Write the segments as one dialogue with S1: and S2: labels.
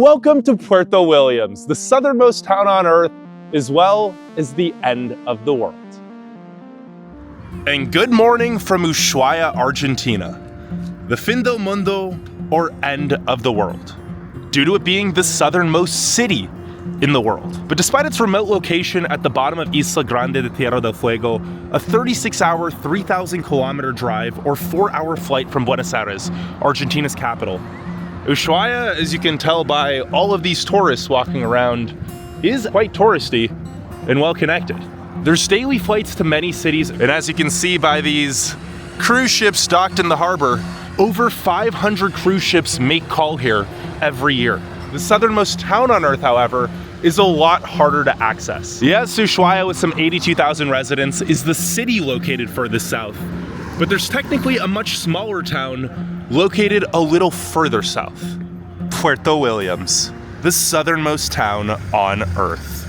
S1: welcome to Puerto Williams, the southernmost town on Earth, as well as the end of the world. And good morning from Ushuaia, Argentina, the fin del mundo, or end of the world, due to it being the southernmost city in the world. But despite its remote location at the bottom of Isla Grande de Tierra del Fuego, a 36-hour, 3,000-kilometer drive or 4-hour flight from Buenos Aires, Argentina's capital, Ushuaia, as you can tell by all of these tourists walking around, is quite touristy and well connected. There's daily flights to many cities, and as you can see by these cruise ships docked in the harbor, over 500 cruise ships make call here every year. The southernmost town on Earth, however, is a lot harder to access. Yes, Ushuaia, with some 82,000 residents, is the city located furthest south, but there's technically a much smaller town located a little further south, Puerto Williams, the southernmost town on Earth.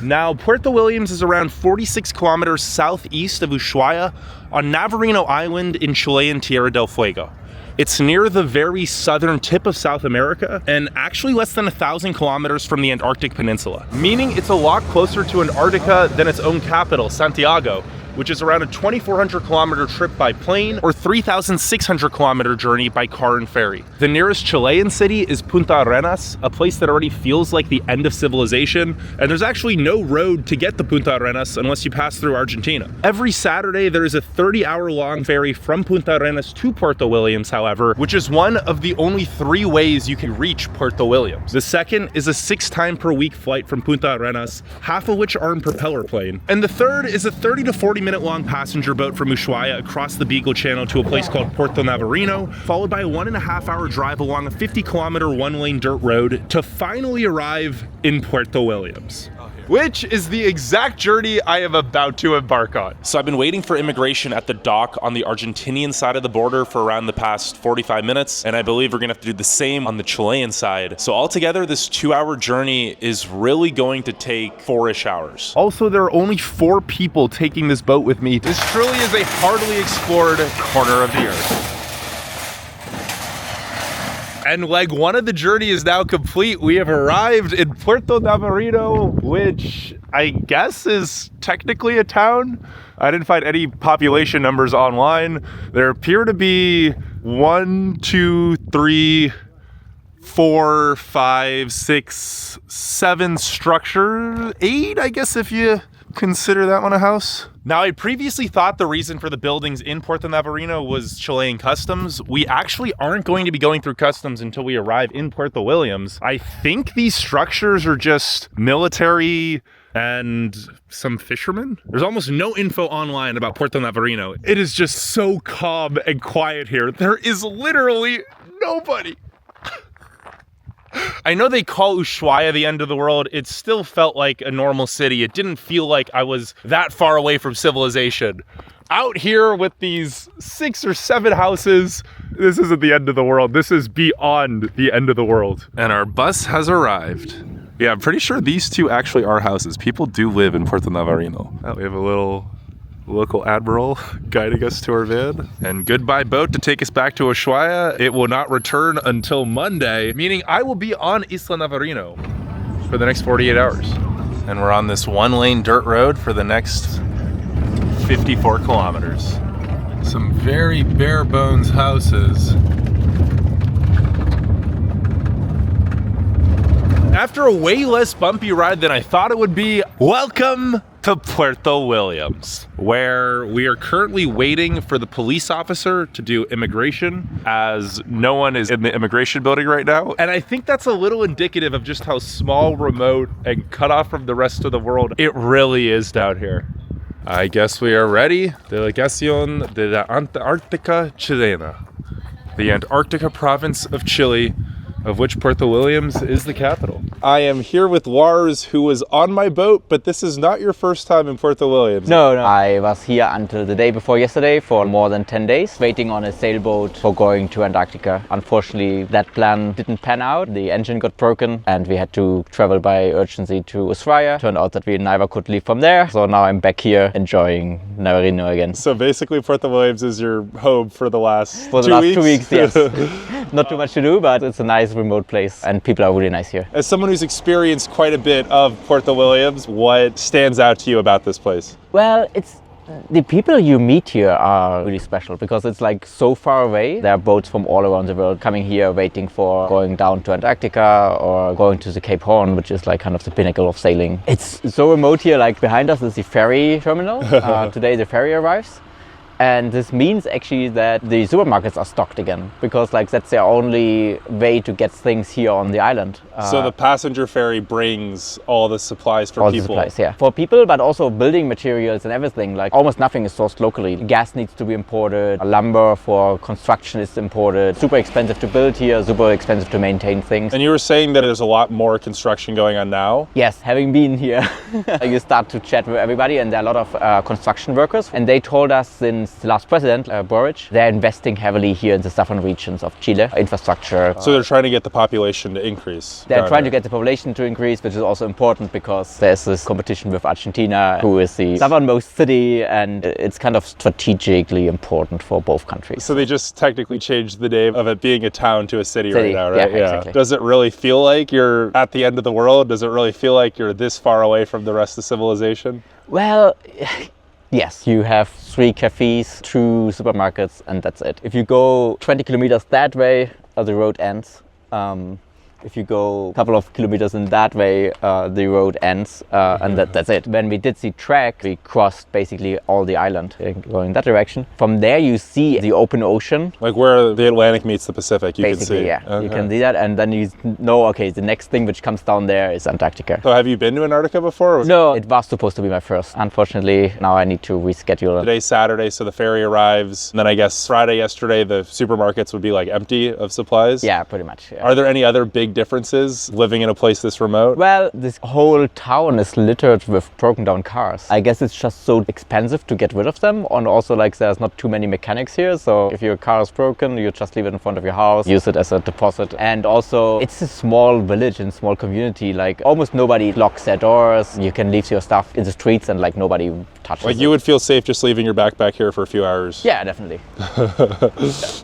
S1: Now, Puerto Williams is around 46 kilometers southeast of Ushuaia on Navarino Island in Chilean Tierra del Fuego. It's near the very southern tip of South America and actually less than 1,000 kilometers from the Antarctic Peninsula, meaning it's a lot closer to Antarctica than its own capital, Santiago, which is around a 2,400 kilometer trip by plane or 3,600 kilometer journey by car and ferry. The nearest Chilean city is Punta Arenas, a place that already feels like the end of civilization, and there's actually no road to get to Punta Arenas unless you pass through Argentina. Every Saturday, there is a 30-hour-long ferry from Punta Arenas to Puerto Williams, however, which is one of the only 3 ways you can reach Puerto Williams. The second is a 6-time-per-week flight from Punta Arenas, half of which are in propeller plane. And the third is a 30 to 40-minute long passenger boat from Ushuaia across the Beagle Channel to a place called Puerto Navarino, followed by a 1.5-hour drive along a 50-kilometer one-lane dirt road to finally arrive in Puerto Williams, which is the exact journey I am about to embark on. So I've been waiting for immigration at the dock on the Argentinian side of the border for around the past 45 minutes, and I believe we're gonna have to do the same on the Chilean side. So altogether, this 2-hour journey is really going to take 4-ish hours. Also, there are only 4 people taking this boat with me. This truly is a hardly explored corner of the earth. And leg 1 of the journey is now complete. We have arrived in Puerto Navarino, which I guess is technically a town. I didn't find any population numbers online. There appear to be 1, 2, 3, 4, 5, 6, 7 structures. 8, I guess, if you consider that one a house. Now, I previously thought the reason for the buildings in Puerto Navarino was Chilean customs. We actually aren't going to be going through customs until we arrive in Puerto Williams. I think these structures are just military and some fishermen. There's almost no info online about Puerto Navarino. It is just so calm and quiet here. There is literally nobody. I know they call Ushuaia the end of the world. It still felt like a normal city. It didn't feel like I was that far away from civilization. Out here with these 6 or 7 houses, this isn't the end of the world. This is beyond the end of the world. And our bus has arrived. Yeah, I'm pretty sure these 2 actually are houses. People do live in Puerto Navarino. We have a little local admiral guiding us to our van. And goodbye boat to take us back to Ushuaia. It will not return until Monday, meaning I will be on Isla Navarino for the next 48 hours. And we're on this 1-lane dirt road for the next 54 kilometers. Some very bare bones houses. After a way less bumpy ride than I thought it would be, welcome to Puerto Williams, where we are currently waiting for the police officer to do immigration, as no one is in the immigration building right now. And I think that's a little indicative of just how small, remote, and cut off from the rest of the world it really is down here. I guess we are ready. Delegación de la Antarctica Chilena, the Antarctica Province of Chile, of which Puerto Williams is the capital. I am here with Lars, who was on my boat, but this is not your first time in Puerto Williams.
S2: No. I was here until the day before yesterday for more than 10 days, waiting on a sailboat for going to Antarctica. Unfortunately, that plan didn't pan out. The engine got broken and we had to travel by urgency to Ushuaia. Turned out that we never could leave from there. So now I'm back here enjoying Navarino again.
S1: So basically Puerto Williams is your home for the last 2 weeks?
S2: 2 weeks, yes. Not too much to do, but it's a nice remote place and people are really nice here.
S1: As someone who's experienced quite a bit of Puerto Williams, what stands out to you about this place?
S2: Well, the people you meet here are really special because it's like so far away. There are boats from all around the world coming here waiting for going down to Antarctica or going to the Cape Horn, which is like kind of the pinnacle of sailing. It's so remote here, like behind us is the ferry terminal. Today the ferry arrives. And this means actually that the supermarkets are stocked again because like that's their only way to get things here on the island.
S1: So the passenger ferry brings all the supplies for people?
S2: All the supplies, yeah. For people, but also building materials and everything. Like almost nothing is sourced locally. Gas needs to be imported. Lumber for construction is imported. Super expensive to build here, super expensive to maintain things.
S1: And you were saying that there's a lot more construction going on now?
S2: Yes, having been here, you start to chat with everybody and there are a lot of construction workers. And they told us since the last president, Boric, they're investing heavily here in the southern regions of Chile, infrastructure.
S1: So they're trying to get the population to increase?
S2: They're trying to get the population to increase, which is also important because there's this competition with Argentina, who is the southernmost city, and it's kind of strategically important for both countries.
S1: So they just technically changed the name of it being a town to a city right now, right?
S2: Yeah, exactly.
S1: Does it really feel like you're at the end of the world? Does it really feel like you're this far away from the rest of civilization?
S2: Well, yes, you have 3 cafes, 2 supermarkets, and that's it. If you go 20 kilometers that way, the road ends. If you go a couple of kilometers in that way, the road ends, and that's it. When we did the track, we crossed basically all the island, going that direction. From there, you see the open ocean.
S1: Like where the Atlantic meets the Pacific, you
S2: basically,
S1: can see.
S2: Yeah,
S1: Okay.
S2: you can see that, and then you know, okay, the next thing which comes down there is Antarctica.
S1: So have you been to Antarctica before?
S2: No, it was supposed to be my first. Unfortunately, now I need to reschedule.
S1: Today's Saturday, so the ferry arrives. And then I guess Friday, yesterday, the supermarkets would be like empty of supplies?
S2: Yeah, pretty much. Yeah.
S1: Are there any other big differences living in a place this remote?
S2: Well, this whole town is littered with broken down cars. I guess it's just so expensive to get rid of them, and also like there's not too many mechanics here, so if your car is broken, you just leave it in front of your house, use it as a deposit. And also it's a small village and small community, like almost nobody locks their doors. You can leave your stuff in the streets and like nobody touches
S1: Like
S2: it.
S1: you would feel safe just leaving your backpack here for a few hours?
S2: Yeah, definitely.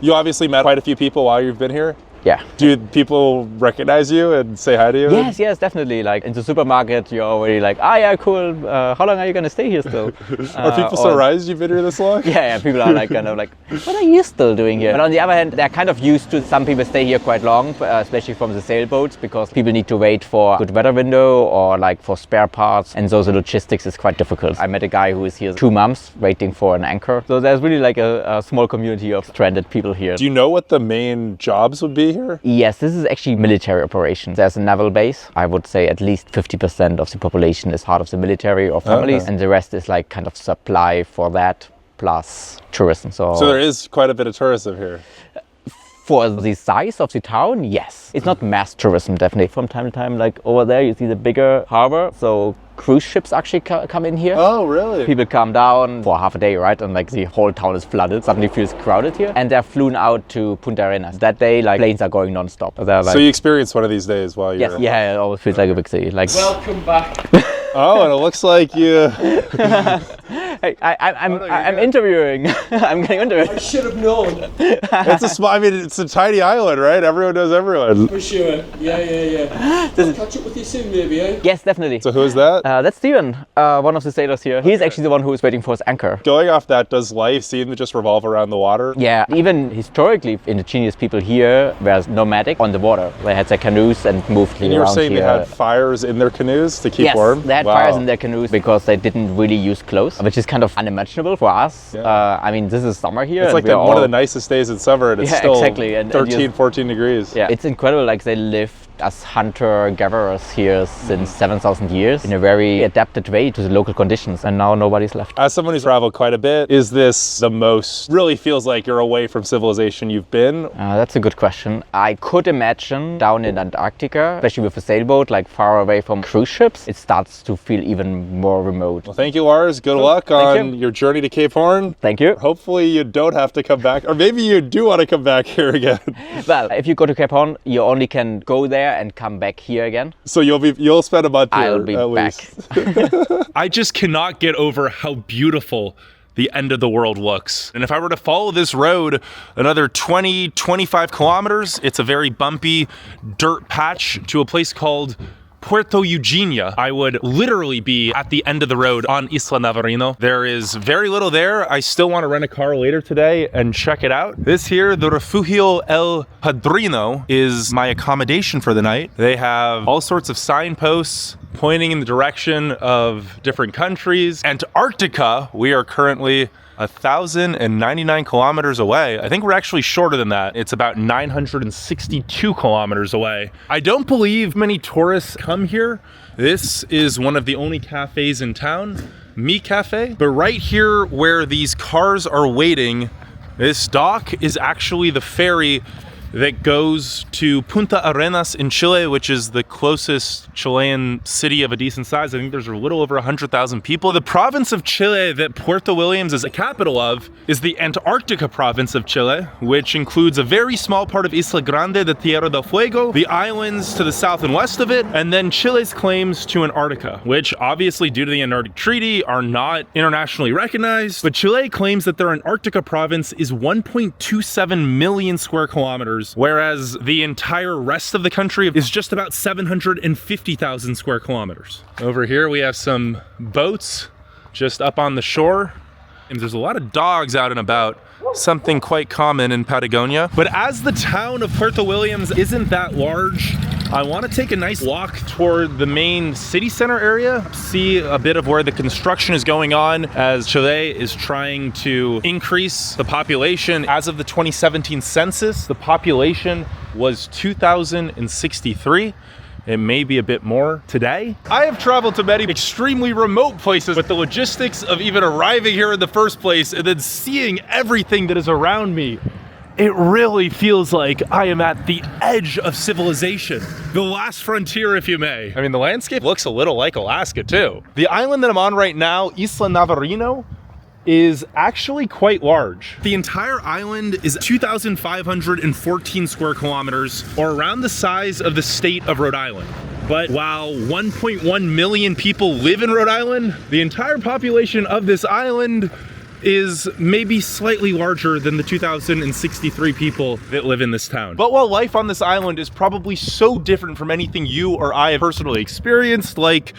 S1: You obviously met quite a few people while you've been here?
S2: Yeah.
S1: Do people recognize you and say hi to you?
S2: Yes, definitely. Like in the supermarket, you're already like, yeah, cool. How long are you gonna stay here still?
S1: Are people surprised you've been here this long?
S2: Yeah, people are like kind of like, what are you still doing here? But on the other hand, they're kind of used to some people stay here quite long, especially from the sailboats, because people need to wait for a good weather window or like for spare parts, and so the logistics is quite difficult. I met a guy who is here 2 months waiting for an anchor. So there's really like a small community of stranded people here.
S1: Do you know what the main jobs would be here?
S2: Yes, this is actually military operations. There's a naval base. I would say at least 50% of the population is part of the military or families, and the rest is like kind of supply for that plus tourism. So
S1: there is quite a bit of tourism here.
S2: For the size of the town, yes. It's not mass tourism, definitely. From time to time, like over there, you see the bigger harbor. So cruise ships actually come in here.
S1: Oh, really?
S2: People come down for half a day, right? And like the whole town is flooded. Suddenly feels crowded here. And they're flown out to Punta Arenas. That day, like planes are going non-stop. Like,
S1: so you experienced one of these days while you're...
S2: Yes, yeah, it always feels like a big city. Like,
S3: welcome back.
S1: Oh, and it looks like you...
S2: Hey, I'm interviewing. I'm getting interviewed.
S3: I should have known.
S1: It's a small... I mean, it's a tiny island, right? Everyone knows everyone.
S3: For sure. Yeah. I'll catch up with you soon, maybe, eh?
S2: Yes, definitely.
S1: So who is that?
S2: That's Steven, one of the sailors here. He's actually the one who is waiting for his anchor.
S1: Going off that, does life seem to just revolve around the water?
S2: Yeah, even historically, indigenous people here were nomadic on the water. They had their canoes and moved here.
S1: And you were
S2: around
S1: saying
S2: here.
S1: they had fires in their canoes to keep
S2: Yes,
S1: warm?
S2: they had fires in their canoes because they didn't really use clothes, which is kind of unimaginable for us.
S1: Yeah.
S2: I mean, this is summer here.
S1: It's like one of the nicest days in summer, and it's still
S2: exactly. And
S1: 13, 14 degrees.
S2: Yeah, it's incredible. Like they lived as hunter-gatherers here since 7,000 years in a very adapted way to the local conditions, and now nobody's left.
S1: As someone who's traveled quite a bit, is this the most, really feels like you're away from civilization you've been?
S2: That's a good question. I could imagine down in Antarctica, especially with a sailboat, like far away from cruise ships, it starts to feel even more remote.
S1: Well, thank you, Lars. Good luck on your journey to Cape Horn.
S2: Thank you.
S1: Hopefully you don't have to come back, or maybe you do want to come back here again.
S2: Well, if you go to Cape Horn, you only can go there and come back here again.
S1: So you'll spend a month here.
S2: I'll be
S1: at
S2: back.
S1: least. I just cannot get over how beautiful the end of the world looks. And if I were to follow this road another 20, 25 kilometers, it's a very bumpy dirt patch to a place called Puerto Eugenia. I would literally be at the end of the road on Isla Navarino. There is very little there. I still want to rent a car later today and check it out. This here, the Refugio El Padrino, is my accommodation for the night. They have all sorts of signposts pointing in the direction of different countries. Antarctica, we are currently 1,099 kilometers away. I think we're actually shorter than that. It's about 962 kilometers away. I don't believe many tourists come here. This is one of the only cafes in town, Mi Cafe. But right here where these cars are waiting, this dock is actually the ferry that goes to Punta Arenas in Chile, which is the closest Chilean city of a decent size. I think there's a little over 100,000 people. The province of Chile that Puerto Williams is a capital of is the Antarctica Province of Chile, which includes a very small part of Isla Grande de Tierra del Fuego, the islands to the south and west of it, and then Chile's claims to Antarctica, which obviously due to the Antarctic Treaty are not internationally recognized. But Chile claims that their Antarctica province is 1.27 million square kilometers, whereas the entire rest of the country is just about 750,000 square kilometers. Over here we have some boats just up on the shore, and there's a lot of dogs out and about, something quite common in Patagonia. But as the town of Puerto Williams isn't that large, I want to take a nice walk toward the main city center area, see a bit of where the construction is going on as Chile is trying to increase the population. As of the 2017 census, the population was 2,063. It may be a bit more today. I have traveled to many extremely remote places, but the logistics of even arriving here in the first place and then seeing everything that is around me, it really feels like I am at the edge of civilization. The last frontier, if you may. I mean, the landscape looks a little like Alaska too. The island that I'm on right now, Isla Navarino, is actually quite large. The entire island is 2,514 square kilometers, or around the size of the state of Rhode Island. But while 1.1 million people live in Rhode Island, the entire population of this island is maybe slightly larger than the 2,063 people that live in this town. But while life on this island is probably so different from anything you or I have personally experienced, like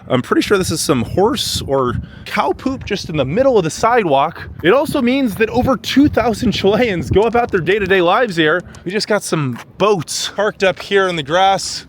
S1: I'm pretty sure this is some horse or cow poop just in the middle of the sidewalk, it also means that over 2,000 Chileans go about their day-to-day lives here. We just got some boats parked up here in the grass.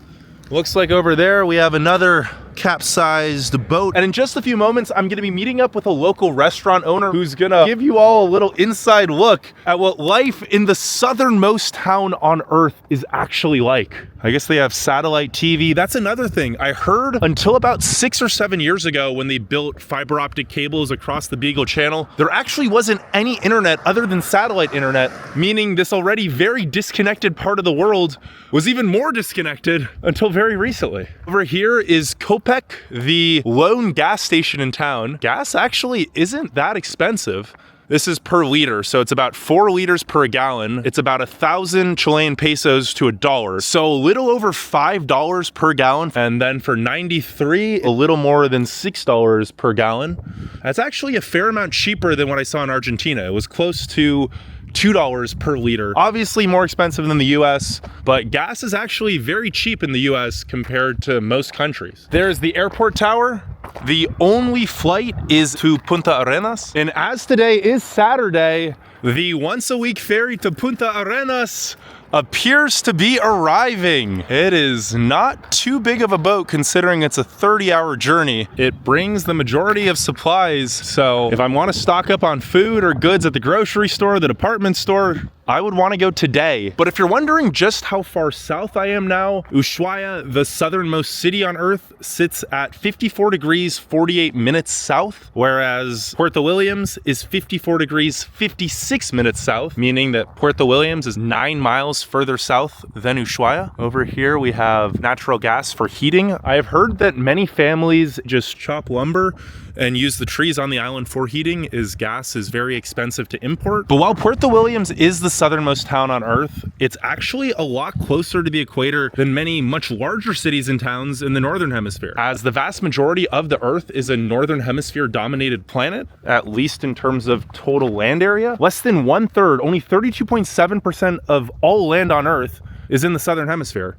S1: Looks like over there we have another capsized boat. And in just a few moments, I'm gonna be meeting up with a local restaurant owner who's gonna give you all a little inside look at what life in the southernmost town on earth is actually like. I guess they have satellite TV. That's another thing. I heard until about 6 or 7 years ago when they built fiber optic cables across the Beagle Channel, there actually wasn't any internet other than satellite internet, meaning this already very disconnected part of the world was even more disconnected until very recently. Over here is Copec, the lone gas station in town. Gas actually isn't that expensive. This is per liter, so it's about 4 liters per gallon. It's about 1,000 Chilean pesos to $1. So a little over $5 per gallon. And then for 93, a little more than $6 per gallon. That's actually a fair amount cheaper than what I saw in Argentina. It was close to $2 per liter. Obviously more expensive than the US, but gas is actually very cheap in the US compared to most countries. There's the airport tower. The only flight is to Punta Arenas. And as today is Saturday, the once-a-week ferry to Punta Arenas appears to be arriving. It is not too big of a boat considering it's a 30-hour journey. It brings the majority of supplies, so if I want to stock up on food or goods at the grocery store, the department store, I would want to go today. But if you're wondering just how far south I am now, Ushuaia, the southernmost city on earth, sits at 54 degrees 48 minutes south, whereas Puerto Williams is 54 degrees 56 minutes south, meaning that Puerto Williams is 9 miles further south than Ushuaia. Over here we have natural gas for heating. I have heard that many families just chop lumber and use the trees on the island for heating, as gas is very expensive to import. But while Puerto Williams is the southernmost town on Earth, it's actually a lot closer to the equator than many much larger cities and towns in the northern hemisphere, as the vast majority of the Earth is a northern hemisphere dominated planet, at least in terms of total land area. Less than 1/3, only 32.7% of all land on Earth is in the southern hemisphere,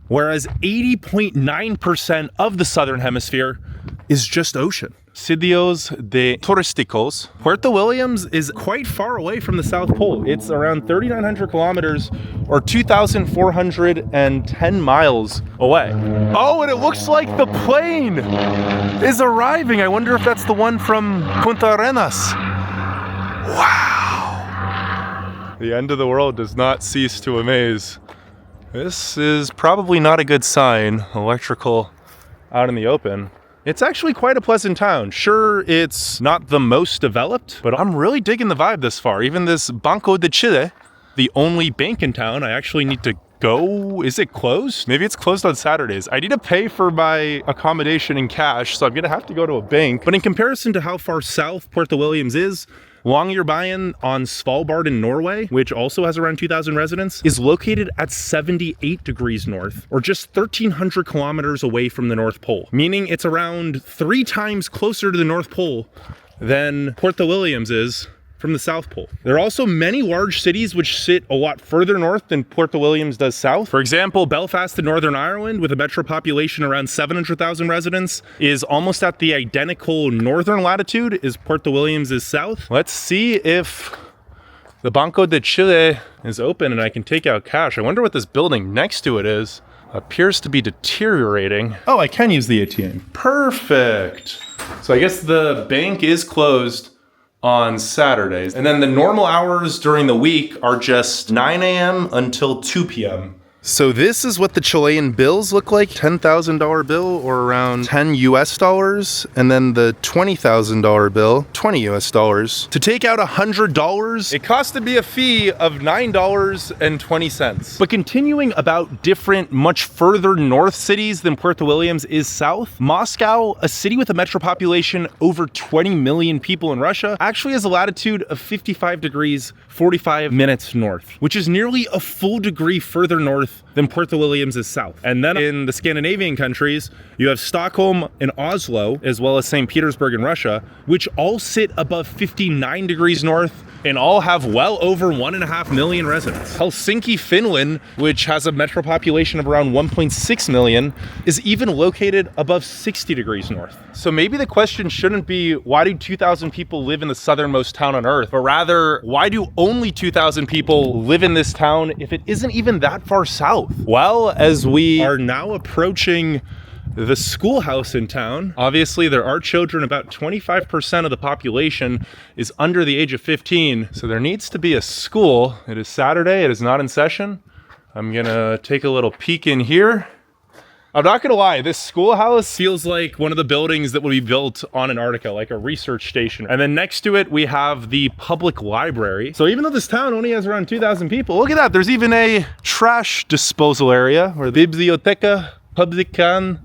S1: whereas 80.9% of the southern hemisphere is just ocean. Sitios de turísticos. Puerto Williams is quite far away from the South Pole. It's around 3,900 kilometers or 2,410 miles away. Oh, and it looks like the plane is arriving. I wonder if that's the one from Punta Arenas. Wow. The end of the world does not cease to amaze. This is probably not a good sign, electrical out in the open. It's actually quite a pleasant town. Sure, it's not the most developed, but I'm really digging the vibe this far. Even this Banco de Chile, the only bank in town, I actually need to go. Is it closed? Maybe it's closed on Saturdays. I need to pay for my accommodation in cash, so I'm gonna have to go to a bank. But in comparison to how far south Puerto Williams is, Longyearbyen on Svalbard in Norway, which also has around 2,000 residents, is located at 78 degrees north, or just 1,300 kilometers away from the North Pole, meaning it's around 3 times closer to the North Pole than Puerto Williams is from the South Pole. There are also many large cities which sit a lot further north than Puerto Williams does south. For example, Belfast in Northern Ireland, with a metro population around 700,000 residents, is almost at the identical northern latitude as Puerto Williams is south. Let's see if the Banco de Chile is open and I can take out cash. I wonder what this building next to it is. Appears to be deteriorating. Oh, I can use the ATM. Perfect. So I guess the bank is closed on Saturdays. And then the normal hours during the week are just 9 a.m. until 2 p.m. So this is what the Chilean bills look like. $10,000 bill, or around 10 US dollars. And then the $20,000 bill, 20 US dollars. To take out $100, it costed me a fee of $9.20. But continuing about different, much further north cities than Puerto Williams is south, Moscow, a city with a metro population over 20 million people in Russia, actually has a latitude of 55 degrees, 45 minutes north, which is nearly a full degree further north than Puerto Williams is south. And then in the Scandinavian countries, you have Stockholm and Oslo, as well as St. Petersburg in Russia, which all sit above 59 degrees north and all have well over 1.5 million residents. Helsinki, Finland, which has a metro population of around 1.6 million, is even located above 60 degrees north. So maybe the question shouldn't be, why do 2,000 people live in the southernmost town on Earth? But rather, why do only 2,000 people live in this town if it isn't even that far south? Well, as we are now approaching the schoolhouse in town, obviously there are children. About 25% of the population is under the age of 15. So there needs to be a school. It is Saturday, it is not in session. I'm gonna take a little peek in here. I'm not gonna lie, this schoolhouse feels like one of the buildings that would be built on Antarctica, like a research station. And then next to it, we have the public library. So even though this town only has around 2,000 people, look at that, there's even a trash disposal area, or Biblioteca Publican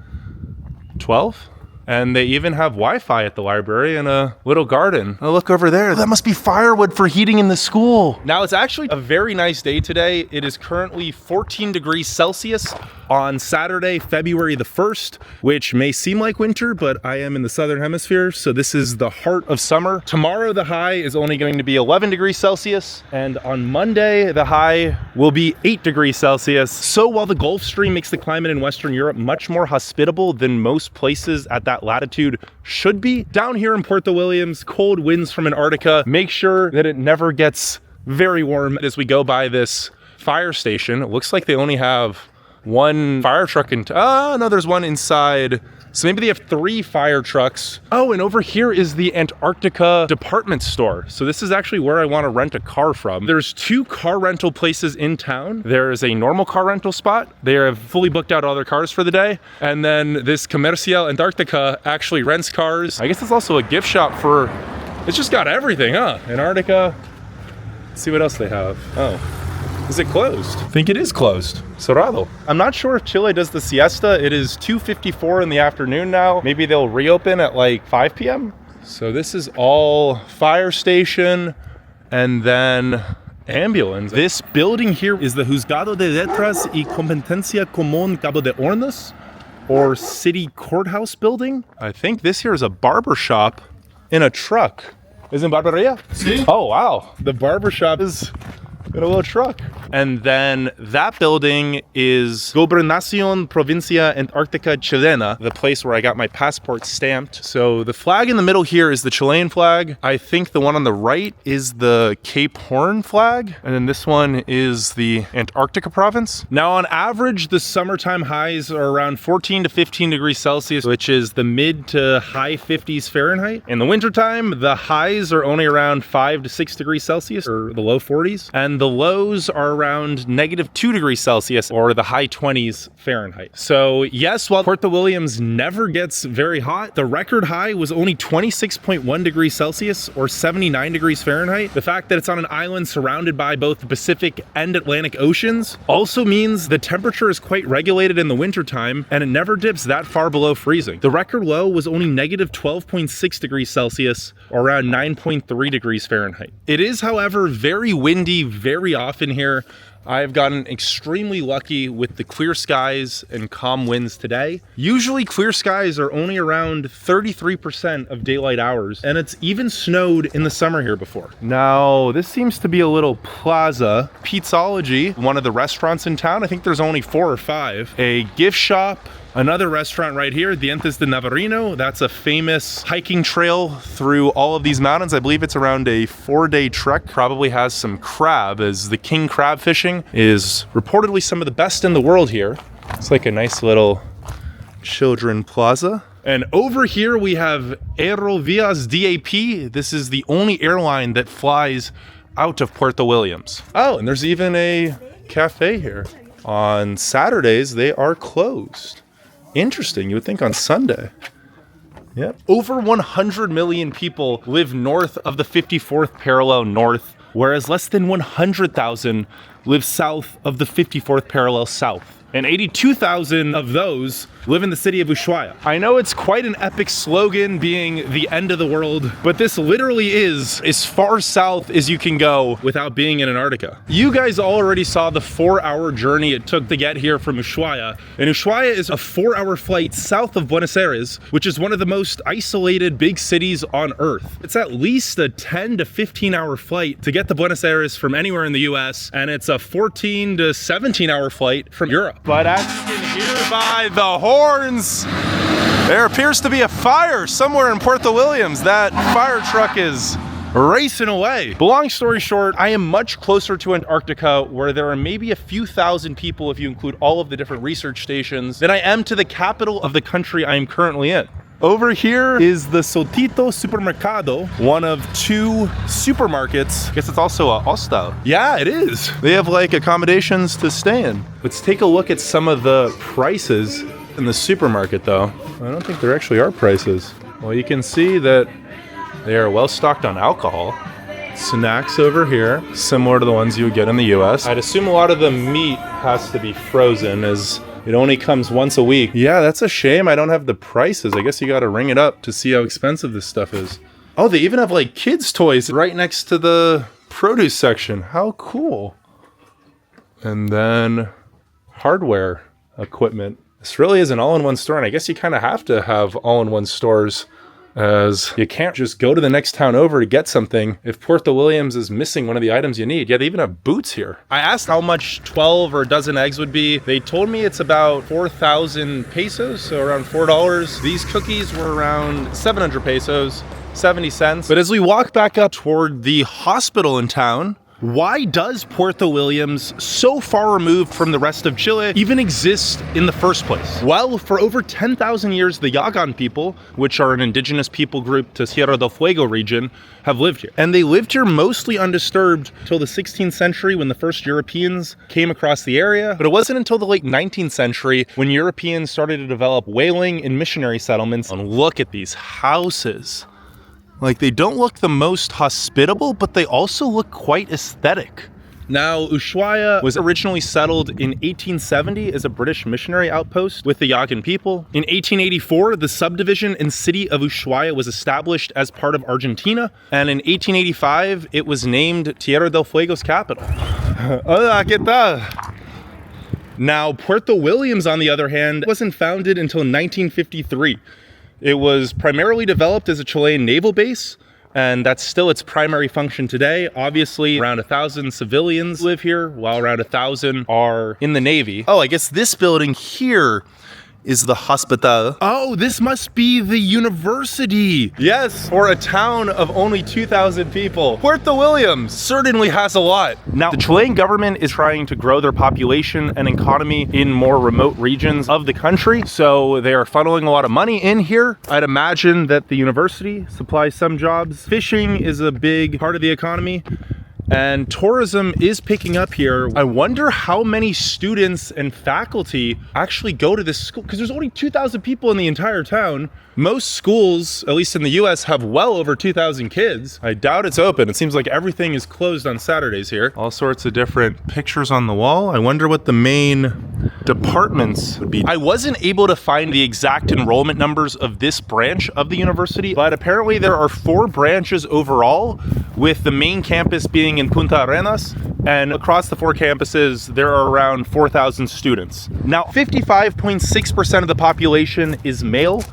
S1: 12. And they even have Wi-Fi at the library and a little garden. Oh, look over there. That must be firewood for heating in the school. Now, it's actually a very nice day today. It is currently 14 degrees Celsius on Saturday, February the 1st, which may seem like winter, but I am in the southern hemisphere, so this is the heart of summer. Tomorrow, the high is only going to be 11 degrees Celsius, and on Monday, the high will be 8 degrees Celsius. So while the Gulf Stream makes the climate in Western Europe much more hospitable than most places at that latitude should be, down here in Puerto Williams, cold winds from Antarctica make sure that it never gets very warm. As we go by this fire station, it looks like they only have one fire truck in, no, there's one inside. So maybe they have 3 fire trucks. Oh, and over here is the Antarctica department store. So this is actually where I want to rent a car from. There's 2 car rental places in town. There is a normal car rental spot. They have fully booked out all their cars for the day. And then this Comercial Antarctica actually rents cars. I guess it's also a gift shop for, it's just got everything, huh? Antarctica. Let's see what else they have. Oh. Is it closed? I think it is closed. Cerrado. I'm not sure if Chile does the siesta. It is 2:54 in the afternoon now. Maybe they'll reopen at like 5 p.m. So this is all fire station and then ambulance. This building here is the Juzgado de Letras y Competencia Común Cabo de Hornos, or city courthouse building. I think this here is a barber shop in a truck. Isn't Barberia?
S3: See?
S1: Oh, wow. The barber shop is in a little truck. And then that building is Gobernación Provincia Antarctica Chilena, the place where I got my passport stamped. So the flag in the middle here is the Chilean flag. I think the one on the right is the Cape Horn flag. And then this one is the Antarctica Province. Now on average, the summertime highs are around 14 to 15 degrees Celsius, which is the mid to high 50s Fahrenheit. In the wintertime, the highs are only around 5 to 6 degrees Celsius, or the low 40s. And the lows are around -2 degrees Celsius, or the high 20s Fahrenheit. So yes, while Puerto Williams never gets very hot, the record high was only 26.1 degrees Celsius, or 79 degrees Fahrenheit. The fact that it's on an island surrounded by both the Pacific and Atlantic Oceans also means the temperature is quite regulated in the wintertime, and it never dips that far below freezing. The record low was only -12.6 degrees Celsius, or around 9.3 degrees Fahrenheit. It is, however, very windy very often here. I've gotten extremely lucky with the clear skies and calm winds today. Usually clear skies are only around 33% of daylight hours, and it's even snowed in the summer here before. Now, this seems to be a little plaza. Pizzology, one of the restaurants in town. I think there's only 4 or 5. A gift shop. Another restaurant right here, Dientes de Navarino. That's a famous hiking trail through all of these mountains. I believe it's around a 4-day trek. Probably has some crab, as the king crab fishing is reportedly some of the best in the world here. It's like a nice little children plaza. And over here we have Aerovías DAP. This is the only airline that flies out of Puerto Williams. Oh, and there's even a cafe here. On Saturdays, they are closed. Interesting, you would think on Sunday. Yep. Over 100 million people live north of the 54th parallel north, whereas less than 100,000 live south of the 54th parallel south. And 82,000 of those live in the city of Ushuaia. I know it's quite an epic slogan, being the end of the world, but this literally is as far south as you can go without being in Antarctica. You guys already saw the 4-hour journey it took to get here from Ushuaia. And Ushuaia is a 4-hour flight south of Buenos Aires, which is one of the most isolated big cities on Earth. It's at least a 10 to 15-hour flight to get to Buenos Aires from anywhere in the US, and it's a 14 to 17-hour flight from Europe. But as you can hear by the horns, there appears to be a fire somewhere in Puerto Williams. That fire truck is racing away. But long story short, I am much closer to Antarctica, where there are maybe a few thousand people, if you include all of the different research stations, than I am to the capital of the country I am currently in. Over here is the Sotito Supermercado, one of 2 supermarkets. I guess it's also a hostel. Yeah, it is. They have like accommodations to stay in. Let's take a look at some of the prices in the supermarket though. I don't think there actually are prices. Well, you can see that they are well stocked on alcohol. Snacks over here, similar to the ones you would get in the US. I'd assume a lot of the meat has to be frozen, as it only comes once a week. Yeah, that's a shame I don't have the prices. I guess you gotta ring it up to see how expensive this stuff is. Oh, they even have like kids' toys right next to the produce section. How cool. And then hardware equipment. This really is an all-in-one store, and I guess you kind of have to have all-in-one stores, as you can't just go to the next town over to get something if Puerto Williams is missing one of the items you need. Yeah, they even have boots here. I asked how much 12 or a dozen eggs would be. They told me it's about 4,000 pesos, so around $4. These cookies were around 700 pesos, 70 cents. But as we walk back up toward the hospital in town, why does Puerto Williams, so far removed from the rest of Chile, even exist in the first place? Well, for over 10,000 years, the Yagan people, which are an indigenous people group to Tierra del Fuego region, have lived here. And they lived here mostly undisturbed till the 16th century, when the first Europeans came across the area. But it wasn't until the late 19th century when Europeans started to develop whaling and missionary settlements. And look at these houses. Like, they don't look the most hospitable, but they also look quite aesthetic. Now, Ushuaia was originally settled in 1870 as a British missionary outpost with the Yagan people. In 1884, the subdivision and city of Ushuaia was established as part of Argentina, and in 1885, it was named Tierra del Fuego's capital. Hola, ¿qué tal? Now, Puerto Williams, on the other hand, wasn't founded until 1953. It was primarily developed as a Chilean naval base, and that's still its primary function today. Obviously, around 1,000 civilians live here, while around 1,000 are in the Navy. Oh, I guess this building here is the hospital. Oh, this must be the university. Yes, for a town of only 2,000 people. Puerto Williams certainly has a lot. Now, the Chilean government is trying to grow their population and economy in more remote regions of the country, so they are funneling a lot of money in here. I'd imagine that the university supplies some jobs. Fishing is a big part of the economy, and tourism is picking up here. I wonder how many students and faculty actually go to this school, because there's only 2,000 people in the entire town. Most schools, at least in the US, have well over 2,000 kids. I doubt it's open. It seems like everything is closed on Saturdays here. All sorts of different pictures on the wall. I wonder what the main departments would be. I wasn't able to find the exact enrollment numbers of this branch of the university, but apparently there are 4 branches overall, with the main campus being in Punta Arenas, and across the 4 campuses, there are around 4,000 students. Now, 55.6% of the population is male,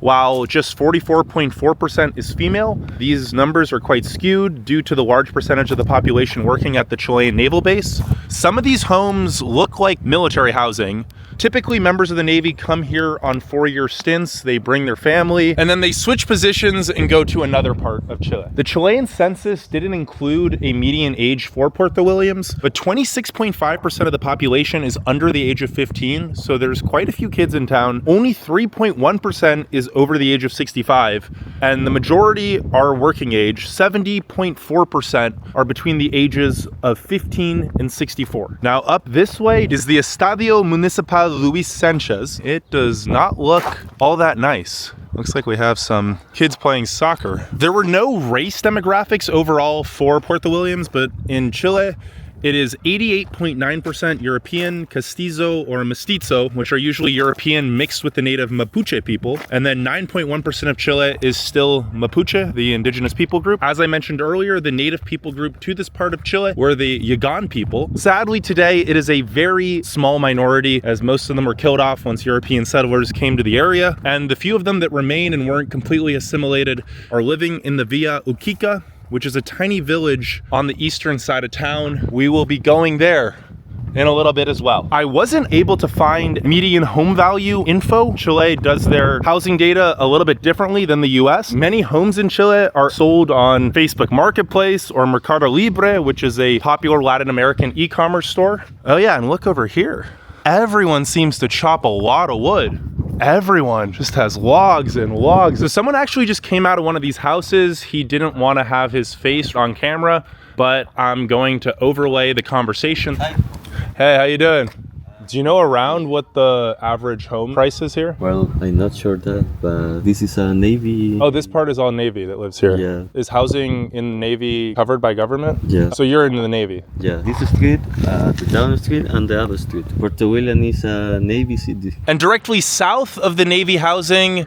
S1: while just 44.4% is female. These numbers are quite skewed due to the large percentage of the population working at the Chilean naval base. Some of these homes look like military housing. Typically, members of the Navy come here on 4-year stints. They bring their family, and then they switch positions and go to another part of Chile. The Chilean census didn't include a median age for Puerto Williams, but 26.5% of the population is under the age of 15, so there's quite a few kids in town. Only 3.1% is over the age of 65, and the majority are working age. 70.4% are between the ages of 15 and 64. Now, up this way is the Estadio Municipal Luis Sanchez. It does not look all that nice. Looks like we have some kids playing soccer. There were no race demographics overall for Puerto Williams, but in Chile, it is 88.9% European, Castizo, or Mestizo, which are usually European mixed with the native Mapuche people. And then 9.1% of Chile is still Mapuche, the indigenous people group. As I mentioned earlier, the native people group to this part of Chile were the Yagan people. Sadly, today, it is a very small minority, as most of them were killed off once European settlers came to the area. And the few of them that remain and weren't completely assimilated are living in the Villa Uquica, which is a tiny village on the eastern side of town. We will be going there in a little bit as well. I wasn't able to find median home value info. Chile does their housing data a little bit differently than the US. Many homes in Chile are sold on Facebook Marketplace or Mercado Libre, which is a popular Latin American e-commerce store. Oh yeah, and look over here. Everyone seems to chop a lot of wood. Everyone just has logs and logs. So someone actually just came out of one of these houses. He didn't want to have his face on camera, but I'm going to overlay the conversation. Hi. Hey, how you doing? Do you know around what the average home price is here?
S4: Well, I'm not sure that, but this is a Navy.
S1: Oh, this part is all Navy that lives here.
S4: Yeah.
S1: Is housing in the Navy covered by government?
S4: Yeah.
S1: So you're in the Navy?
S4: Yeah, this street, the down street and the other street. Puerto Williams is a Navy city.
S1: And directly south of the Navy housing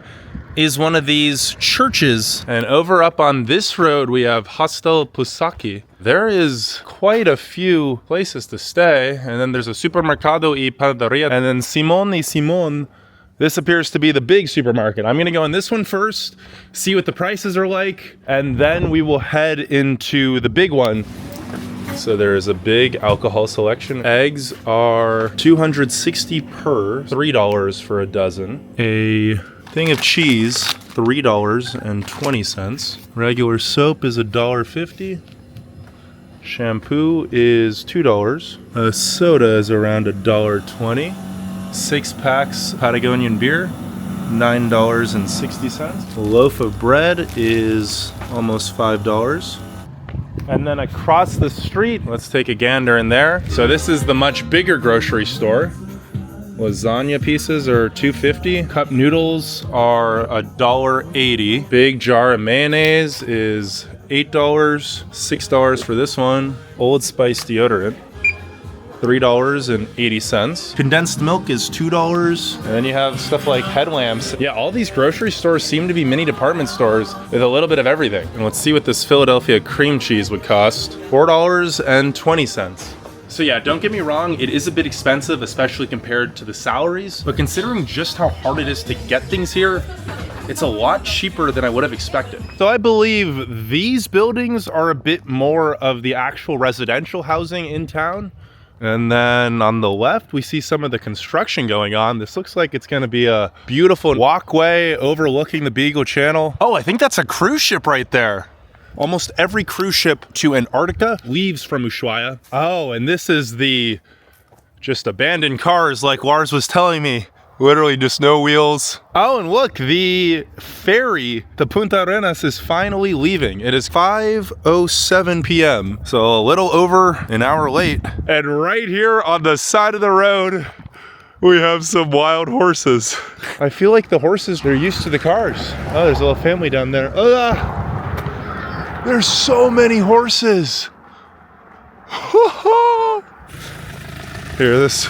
S1: is one of these churches. And over up on this road, we have Hostel Pusaki. There is quite a few places to stay. And then there's a Supermercado y Panaderia. And then Simón y Simón. This appears to be the big supermarket. I'm gonna go in this one first, see what the prices are like, and then we will head into the big one. So there is a big alcohol selection. Eggs are $260 per, $3 for a dozen. A thing of cheese, $3.20. Regular soap is $1.50. Shampoo is $2. A soda is around $1.20. 6 packs Patagonian beer, $9.60. A loaf of bread is almost $5. And then across the street, let's take a gander in there. So this is the much bigger grocery store. Lasagna pieces are $2.50. Cup noodles are $1.80. Big jar of mayonnaise is $8, $6 for this one. Old Spice deodorant, $3.80. Condensed milk is $2. And then you have stuff like headlamps. Yeah, all these grocery stores seem to be mini department stores with a little bit of everything. And let's see what this Philadelphia cream cheese would cost. $4.20. So yeah, don't get me wrong, it is a bit expensive, especially compared to the salaries. But considering just how hard it is to get things here, it's a lot cheaper than I would have expected. So I believe these buildings are a bit more of the actual residential housing in town. And then on the left, we see some of the construction going on. This looks like it's gonna be a beautiful walkway overlooking the Beagle Channel. Oh, I think that's a cruise ship right there. Almost every cruise ship to Antarctica leaves from Ushuaia. Oh, and this is the just abandoned cars like Lars was telling me. Literally just no wheels. Oh, and look, the ferry, the Punta Arenas, is finally leaving. It is 5:07 p.m., so a little over an hour late. And right here on the side of the road, we have some wild horses. I feel like the horses are used to the cars. Oh, there's a little family down there. There's so many horses. Here, this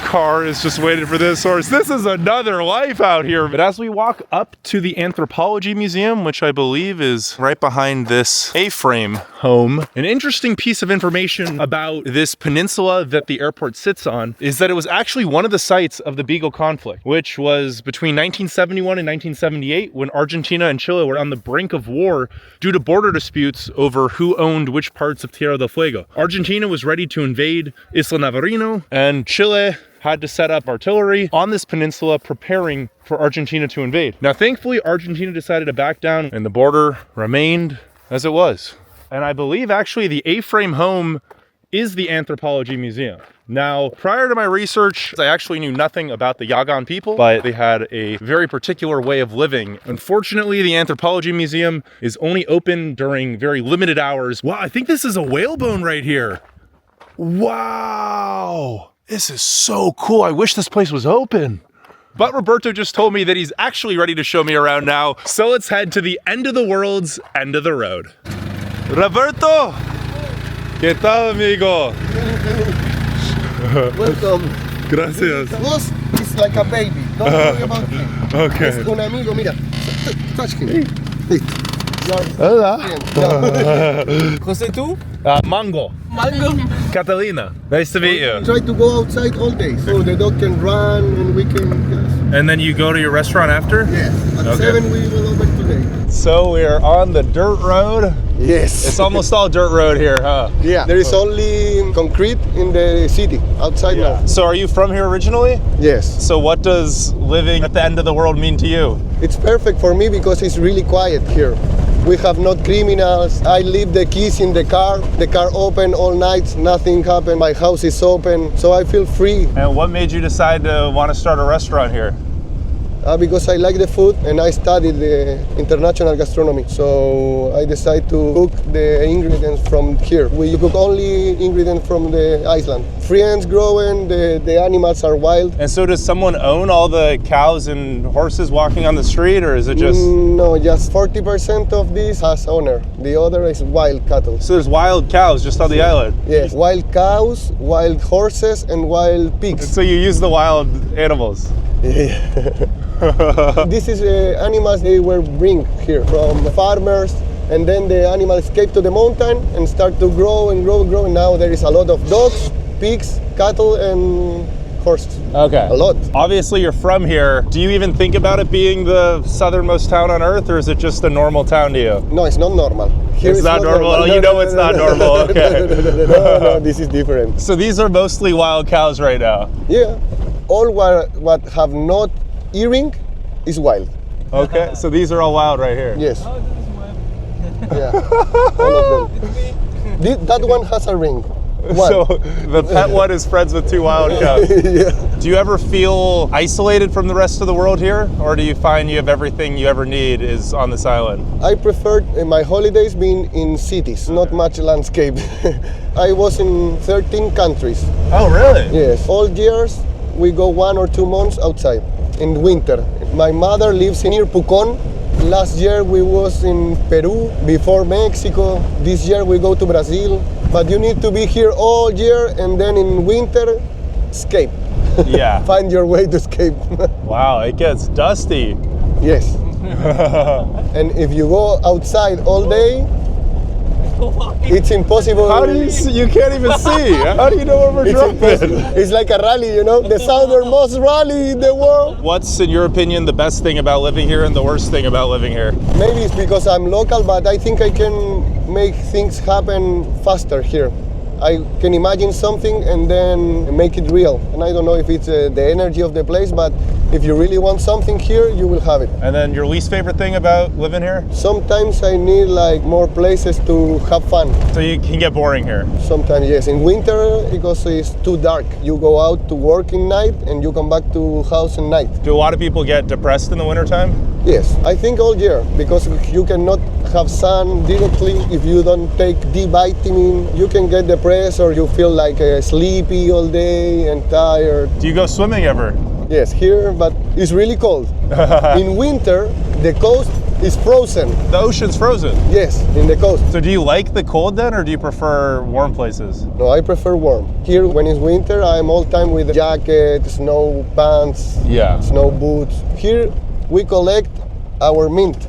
S1: car is just waiting for this horse. This is another life out here. But as we walk up to the Anthropology Museum, which I believe is right behind this A-frame home, an interesting piece of information about this peninsula that the airport sits on is that it was actually one of the sites of the Beagle conflict, which was between 1971 and 1978 when Argentina and Chile were on the brink of war due to border disputes over who owned which parts of Tierra del Fuego. Argentina was ready to invade Isla Navarino, and Chile had to set up artillery on this peninsula preparing for Argentina to invade. Now, thankfully, Argentina decided to back down and the border remained as it was. And I believe actually the A-frame home is the Anthropology Museum. Now, prior to my research, I actually knew nothing about the Yagan people, but they had a very particular way of living. Unfortunately, the Anthropology Museum is only open during very limited hours. Wow, I think this is a whalebone right here. Wow. This is so cool. I wish this place was open. But Roberto just told me that he's actually ready to show me around now. So let's head to the end of the world's end of the road. Roberto! ¿Qué tal, amigo?
S5: Welcome.
S1: Gracias.
S5: Boss is like a baby. Don't worry about him.
S1: Okay.
S5: Es un amigo, mira. Touch him.
S1: Hola.
S5: Jose, tú?
S1: Mango.
S5: Mango.
S1: Catalina. Nice to meet you.
S5: Try to go outside all day so the dog can run and we can. Yes.
S1: And then you go to your restaurant after?
S5: Yeah. At
S1: Okay.
S5: 7 we will open today.
S1: So we're on the dirt road.
S5: Yes.
S1: It's almost all dirt road here, huh?
S5: Yeah. There is only concrete in the city. Outside no.
S1: So are you from here originally?
S5: Yes.
S1: So what does living at the end of the world mean to you?
S5: It's perfect for me because it's really quiet here. We have no criminals. I leave the keys in the car open all night, nothing happened. My house is open, so I feel free.
S1: And what made you decide to want to start a restaurant here?
S5: Because I like the food and I studied the international gastronomy. So I decided to cook the ingredients from here. We cook only ingredients from the island. Friends growing, the animals are wild.
S1: And so does someone own all the cows and horses walking on the street, or is it just...
S5: No, just 40% of this has owner. The other is wild cattle.
S1: So there's wild cows just on the island?
S5: Yes, wild cows, wild horses, and wild pigs.
S1: So you use the wild animals?
S5: This is animals they were bring here from farmers, and then the animals escape to the mountain and start to grow and grow and grow. And now there is a lot of dogs, pigs, cattle, and horses.
S1: Okay.
S5: A lot.
S1: Obviously you're from here. Do you even think about it being the southernmost town on earth, or is it just a normal town to you?
S5: No, it's not normal. Here
S1: It's not normal. Oh, you know it's not normal. Okay.
S5: No, this is different.
S1: So these are mostly wild cows right now?
S5: Yeah. All what have not earring is wild.
S1: Okay, so these are all wild right here?
S5: Yes. Yeah. All of them. That one has a ring. One.
S1: So the pet one is friends with two wild cows.
S5: Yeah.
S1: Do you ever feel isolated from the rest of the world here? Or do you find you have everything you ever need is on this island?
S5: I preferred my holidays being in cities, not much landscape. I was in 13 countries.
S1: Oh, really?
S5: Yes. All years we go 1 or 2 months outside in winter. My mother lives near Pucón Last year we was in Peru, before Mexico. This year we go to Brazil. But you need to be here all year and then in winter, escape.
S1: Yeah.
S5: Find your way to escape.
S1: Wow, it gets dusty.
S5: Yes. And if you go outside all day, it's impossible.
S1: How do you see? You can't even see. How do you know where we're
S5: It's impossible.
S1: dropping?
S5: It's like a rally, you know, the southernmost rally in the world.
S1: What's, in your opinion, the best thing about living here and the worst thing about living here?
S5: Maybe it's because I'm local, but I think I can make things happen faster here. I can imagine something and then make it real. And I don't know if it's the energy of the place, but if you really want something here, you will have it.
S1: And then your least favorite thing about living here?
S5: Sometimes I need like more places to have fun.
S1: So you can get boring here.
S5: Sometimes yes. In winter, because it's too dark, you go out to work in night and you come back to house at night.
S1: Do a lot of people get depressed in the wintertime?
S5: Yes, I think all year, because you cannot have sun directly. If you don't take D vitamin, you can get depressed or you feel like sleepy all day and tired.
S1: Do you go swimming ever?
S5: Yes, here, but it's really cold. In winter, the coast is frozen.
S1: The ocean's frozen.
S5: Yes, in the coast.
S1: So do you like the cold then, or do you prefer warm places?
S5: No, I prefer warm. Here, when it's winter, I'm all time with jacket, snow pants,
S1: Yeah.
S5: snow boots. Here, we collect our mint.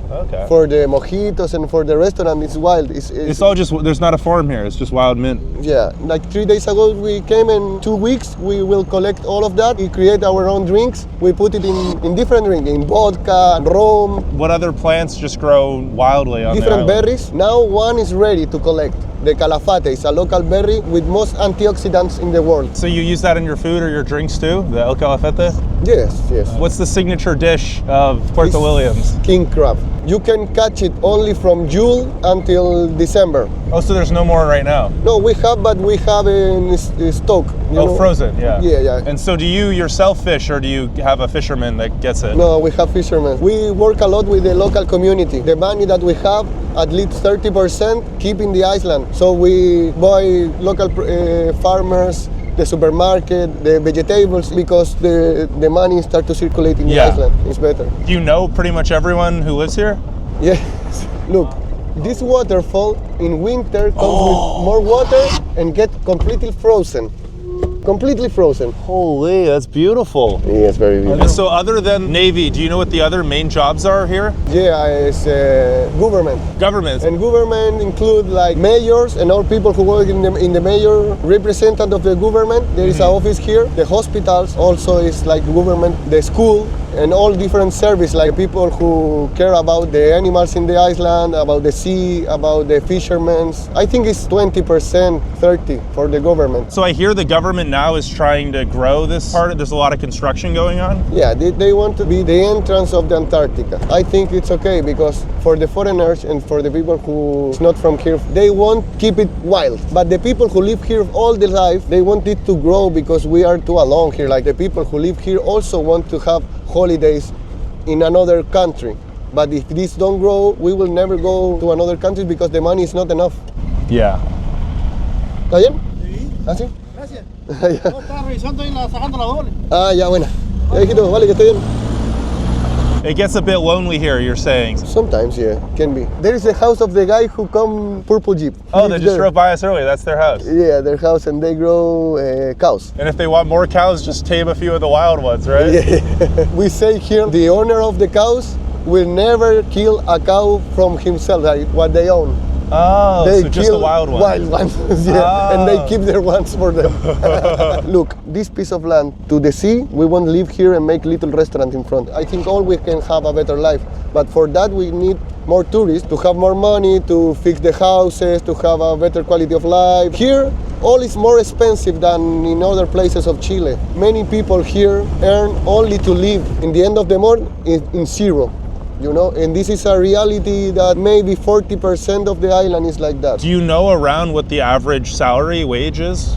S1: Okay.
S5: For the mojitos and for the restaurant, it's wild.
S1: It's all just, there's not a farm here, it's just wild mint.
S5: Yeah, like 3 days ago we came, and 2 weeks we will collect all of that. We create our own drinks. We put it in different drinks, in vodka, rum,
S1: What other plants just grow wildly on the
S5: different
S1: island?
S5: berries. Now one is ready to collect. The calafate is a local berry with most antioxidants in the world.
S1: So you use that in your food or your drinks too, the El Calafete?
S5: Yes, yes.
S1: What's the signature dish of Puerto
S5: It's
S1: Williams?
S5: King crab. You can catch it only from June until December.
S1: Oh, so there's no more right now?
S5: No, we have, but we have in stock. you
S1: Oh,
S5: know?
S1: frozen, yeah.
S5: Yeah, yeah.
S1: And so do you yourself fish, or do you have a fisherman that gets it?
S5: No, we have fishermen. We work a lot with the local community. The money that we have, at least 30%, keep in the island. So we buy local farmers, the supermarket, the vegetables, because the money start to circulate in the
S1: Yeah.
S5: island. It's better.
S1: Do you know pretty much everyone who lives here?
S5: Yes. Look, this waterfall in winter comes with more water and get completely frozen. Completely frozen.
S1: Holy, that's beautiful.
S5: Yes, very beautiful.
S1: And so other than Navy, do you know what the other main jobs are here?
S5: Yeah, it's government.
S1: Government.
S5: And government include like mayors and all people who work in the mayor, representative of the government. There is an office here. The hospitals also is like government. The school and all different service, like people who care about the animals in the island, about the sea, about the fishermen. I think it's 20%, 30% for the government.
S1: So I hear the government now is trying to grow this part. There's a lot of construction going on.
S5: Yeah, they want to be the entrance of the Antarctica. I think it's okay because for the foreigners and for the people who's not from here, they won't keep it wild. But the people who live here all their life, they want it to grow because we are too alone here. Like the people who live here also want to have holidays in another country. But if this don't grow, we will never go to another country because the money is not enough.
S1: Yeah.
S5: ¿Está bien? Sí. ¿Ah, sí?
S3: Gracias.
S5: Ya.
S3: No, estaba revisando y sacando la doble.
S5: Ah, ya, buena. Ya, hijito, vale, que estoy bien.
S1: It gets a bit lonely here, you're saying.
S5: Sometimes, yeah, can be. There is the house of the guy who come purple jeep.
S1: Oh,
S5: He
S1: they
S5: lives
S1: just
S5: there.
S1: drove by us earlier. That's their house.
S5: Yeah, their house, and they grow cows.
S1: And if they want more cows, just tame a few of the wild ones, right?
S5: Yeah. We say here the owner of the cows will never kill a cow from himself, like what they own.
S1: Oh,
S5: They
S1: so just the
S5: kill
S1: wild ones.
S5: Wild ones, yeah, and they keep their ones for them. Look, this piece of land to the sea, we won't live here and make little restaurant in front. I think all we can have a better life, but for that we need more tourists to have more money, to fix the houses, to have a better quality of life. Here, all is more expensive than in other places of Chile. Many people here earn only to live. In the end of the month, in zero. You know, and this is a reality that maybe 40% of the island is like that.
S1: Do you know around what the average salary wage is?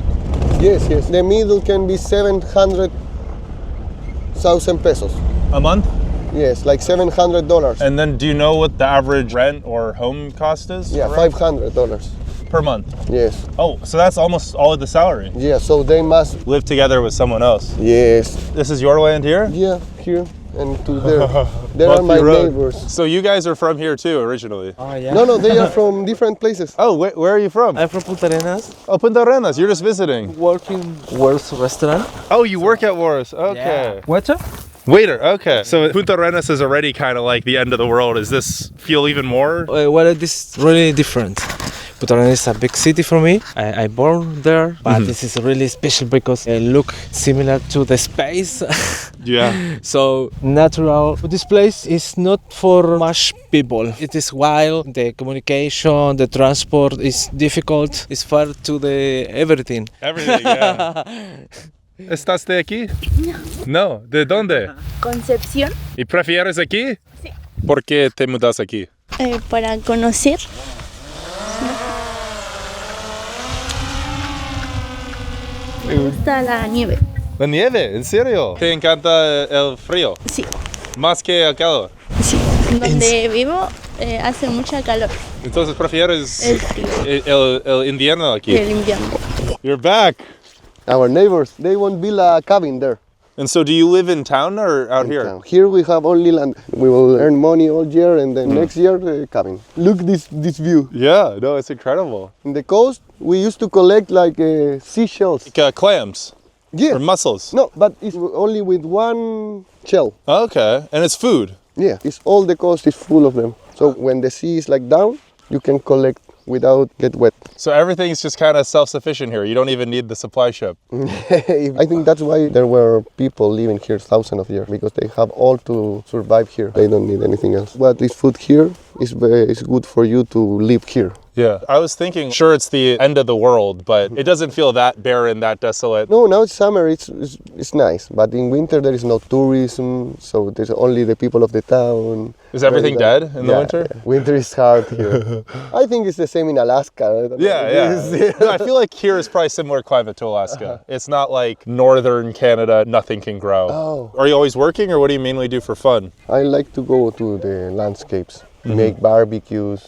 S5: Yes, yes. The middle can be 700,000 pesos.
S1: A month?
S5: Yes, like $700.
S1: And then do you know what the average rent or home cost is?
S5: Yeah,
S1: around?
S5: $500.
S1: Per month.
S5: Yes.
S1: Oh, so that's almost all of the salary.
S5: Yeah, so they must.
S1: Live together with someone else.
S5: Yes.
S1: This is your land here?
S5: Yeah, here. and to there. There are my
S1: Bumpy road.
S5: neighbors.
S1: So you guys are from here too, originally?
S6: Oh, yeah.
S5: No, they are from different places.
S1: Oh, where are you from?
S6: I'm from Punta Arenas,
S1: Oh, Punta Arenas. You're just visiting.
S6: working World's restaurant.
S1: Oh, you work at Warris. Okay.
S6: Waiter?
S1: Waiter. Okay. So Punta Arenas is already kind of like the end of the world. Does this feel even more?
S6: Well, this is really different. Punta Arenas is a big city for me. I born there, but this is really special because it look similar to the space.
S1: Yeah.
S6: So natural. But this place is not for much people. It is wild. The communication, the transport is difficult. It's far to the everything.
S1: Everything, yeah. ¿Estás de aquí? No. ¿De dónde?
S7: Concepción,
S1: ¿Y prefieres aquí?
S7: Sí.
S1: ¿Por qué te mudas aquí?
S7: para conocer. Me gusta la nieve.
S1: La nieve, ¿en serio? ¿Te encanta el frío?
S7: Sí,
S1: Más que el calor.
S7: sí. Donde vivo hace mucha calor.
S1: Entonces prefieres
S7: El frío,
S1: el invierno aquí.
S7: el invierno.
S1: You're back.
S5: Our neighbors, they won't build a cabin there.
S1: And so do you live in town or out here?
S5: Town. Here we have only land. We will earn money all year, and then next year the cabin. Look this view.
S1: Yeah, no, it's incredible.
S5: In the coast, we used to collect like seashells.
S1: Like, clams
S5: Yeah.
S1: or mussels.
S5: No, but it's only with one shell.
S1: Okay, and it's food.
S5: Yeah, it's all the coast is full of them. So when the sea is like down, you can collect without get wet.
S1: So everything's just kind of self-sufficient here. You don't even need the supply ship.
S5: I think that's why there were people living here thousands of years, because they have all to survive here. They don't need anything else. What is food here is good for you to live here.
S1: Yeah, I was thinking, sure, it's the end of the world, but it doesn't feel that barren, that desolate.
S5: No, now it's summer, it's nice, but in winter there is no tourism, so there's only the people of the town.
S1: Is everything dead in the winter?
S5: Yeah. Winter is hard here. I think it's the same in Alaska.
S1: Yeah. No, I feel like here is probably similar climate to Alaska. It's not like northern Canada, nothing can grow.
S5: Oh.
S1: Are you always working, or what do you mainly do for fun?
S5: I like to go to the landscapes, make barbecues,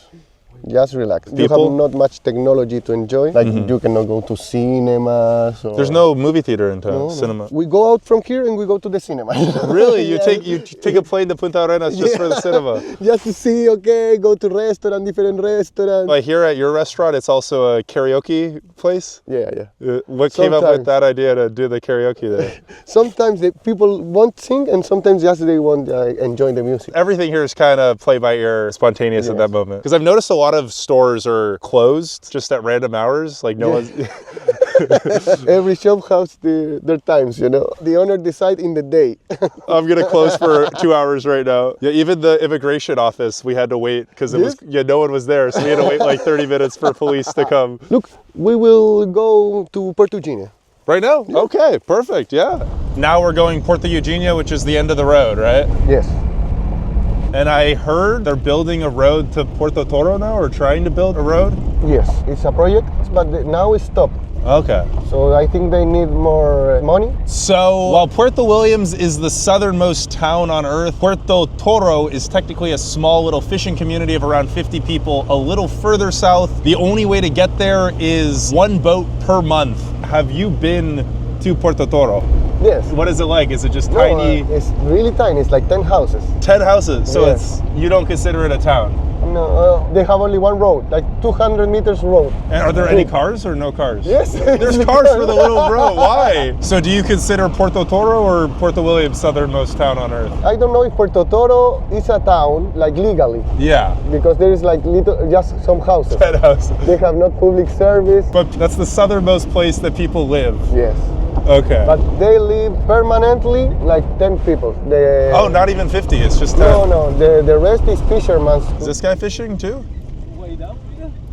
S5: just relax. You
S1: People?
S5: have not much technology to enjoy, like you cannot go to cinemas. Or
S1: There's no movie theater in town,
S5: No.
S1: cinema.
S5: We go out from here and we go to the cinema.
S1: Really? You
S5: Yeah.
S1: take a plane to Punta Arenas just for the cinema?
S5: Just to see, okay, go to different restaurants.
S1: I hear at your restaurant it's also a karaoke place.
S5: Yeah.
S1: What came up with
S5: Sometimes.
S1: that idea to do the karaoke there?
S5: Sometimes the people won't sing, and sometimes just they won't enjoy the music.
S1: Everything here is kind of play by ear, spontaneous at
S5: Yes.
S1: that moment. Because I've noticed a lot of stores are closed just at random hours. Like no one's.
S5: Every shop has their times, you know. The owner decide in the day.
S1: I'm gonna close for 2 hours right now. Yeah, even the immigration office we had to wait because no one was there, so we had to wait like 30 minutes for police to come.
S5: Look, we will go to Puerto Eugenia.
S1: Right now? Okay, perfect. Yeah. Now we're going Puerto Eugenia, which is the end of the road, right?
S5: Yes.
S1: And I heard they're building a road to Puerto Toro now, or trying to build a road.
S5: Yes, it's a project, but now it's stopped.
S1: Okay.
S5: So I think they need more money.
S1: So while Puerto Williams is the southernmost town on Earth, Puerto Toro is technically a small little fishing community of around 50 people a little further south. The only way to get there is one boat per month. Have you been to Puerto Toro?
S5: Yes.
S1: What is it like? Is it just
S5: No,
S1: tiny?
S5: it's really tiny. It's like 10 houses.
S1: 10 houses, so
S5: Yes.
S1: you don't consider it a town.
S5: No, they have only one road, like 200 meters road.
S1: And are there any cars or no cars?
S5: Yes.
S1: There's cars for the little road. Why? So do you consider Puerto Toro or Puerto Williams southernmost town on Earth?
S5: I don't know if Puerto Toro is a town, like legally,
S1: Yeah,
S5: because there is like just some houses.
S1: 10 houses.
S5: They have not public service.
S1: But that's the southernmost place that people live.
S5: Yes.
S1: Okay.
S5: But they live permanently like 10 people.
S1: Oh, not even 50, it's just 10.
S5: No, the rest is fishermen.
S1: Is this guy fishing too?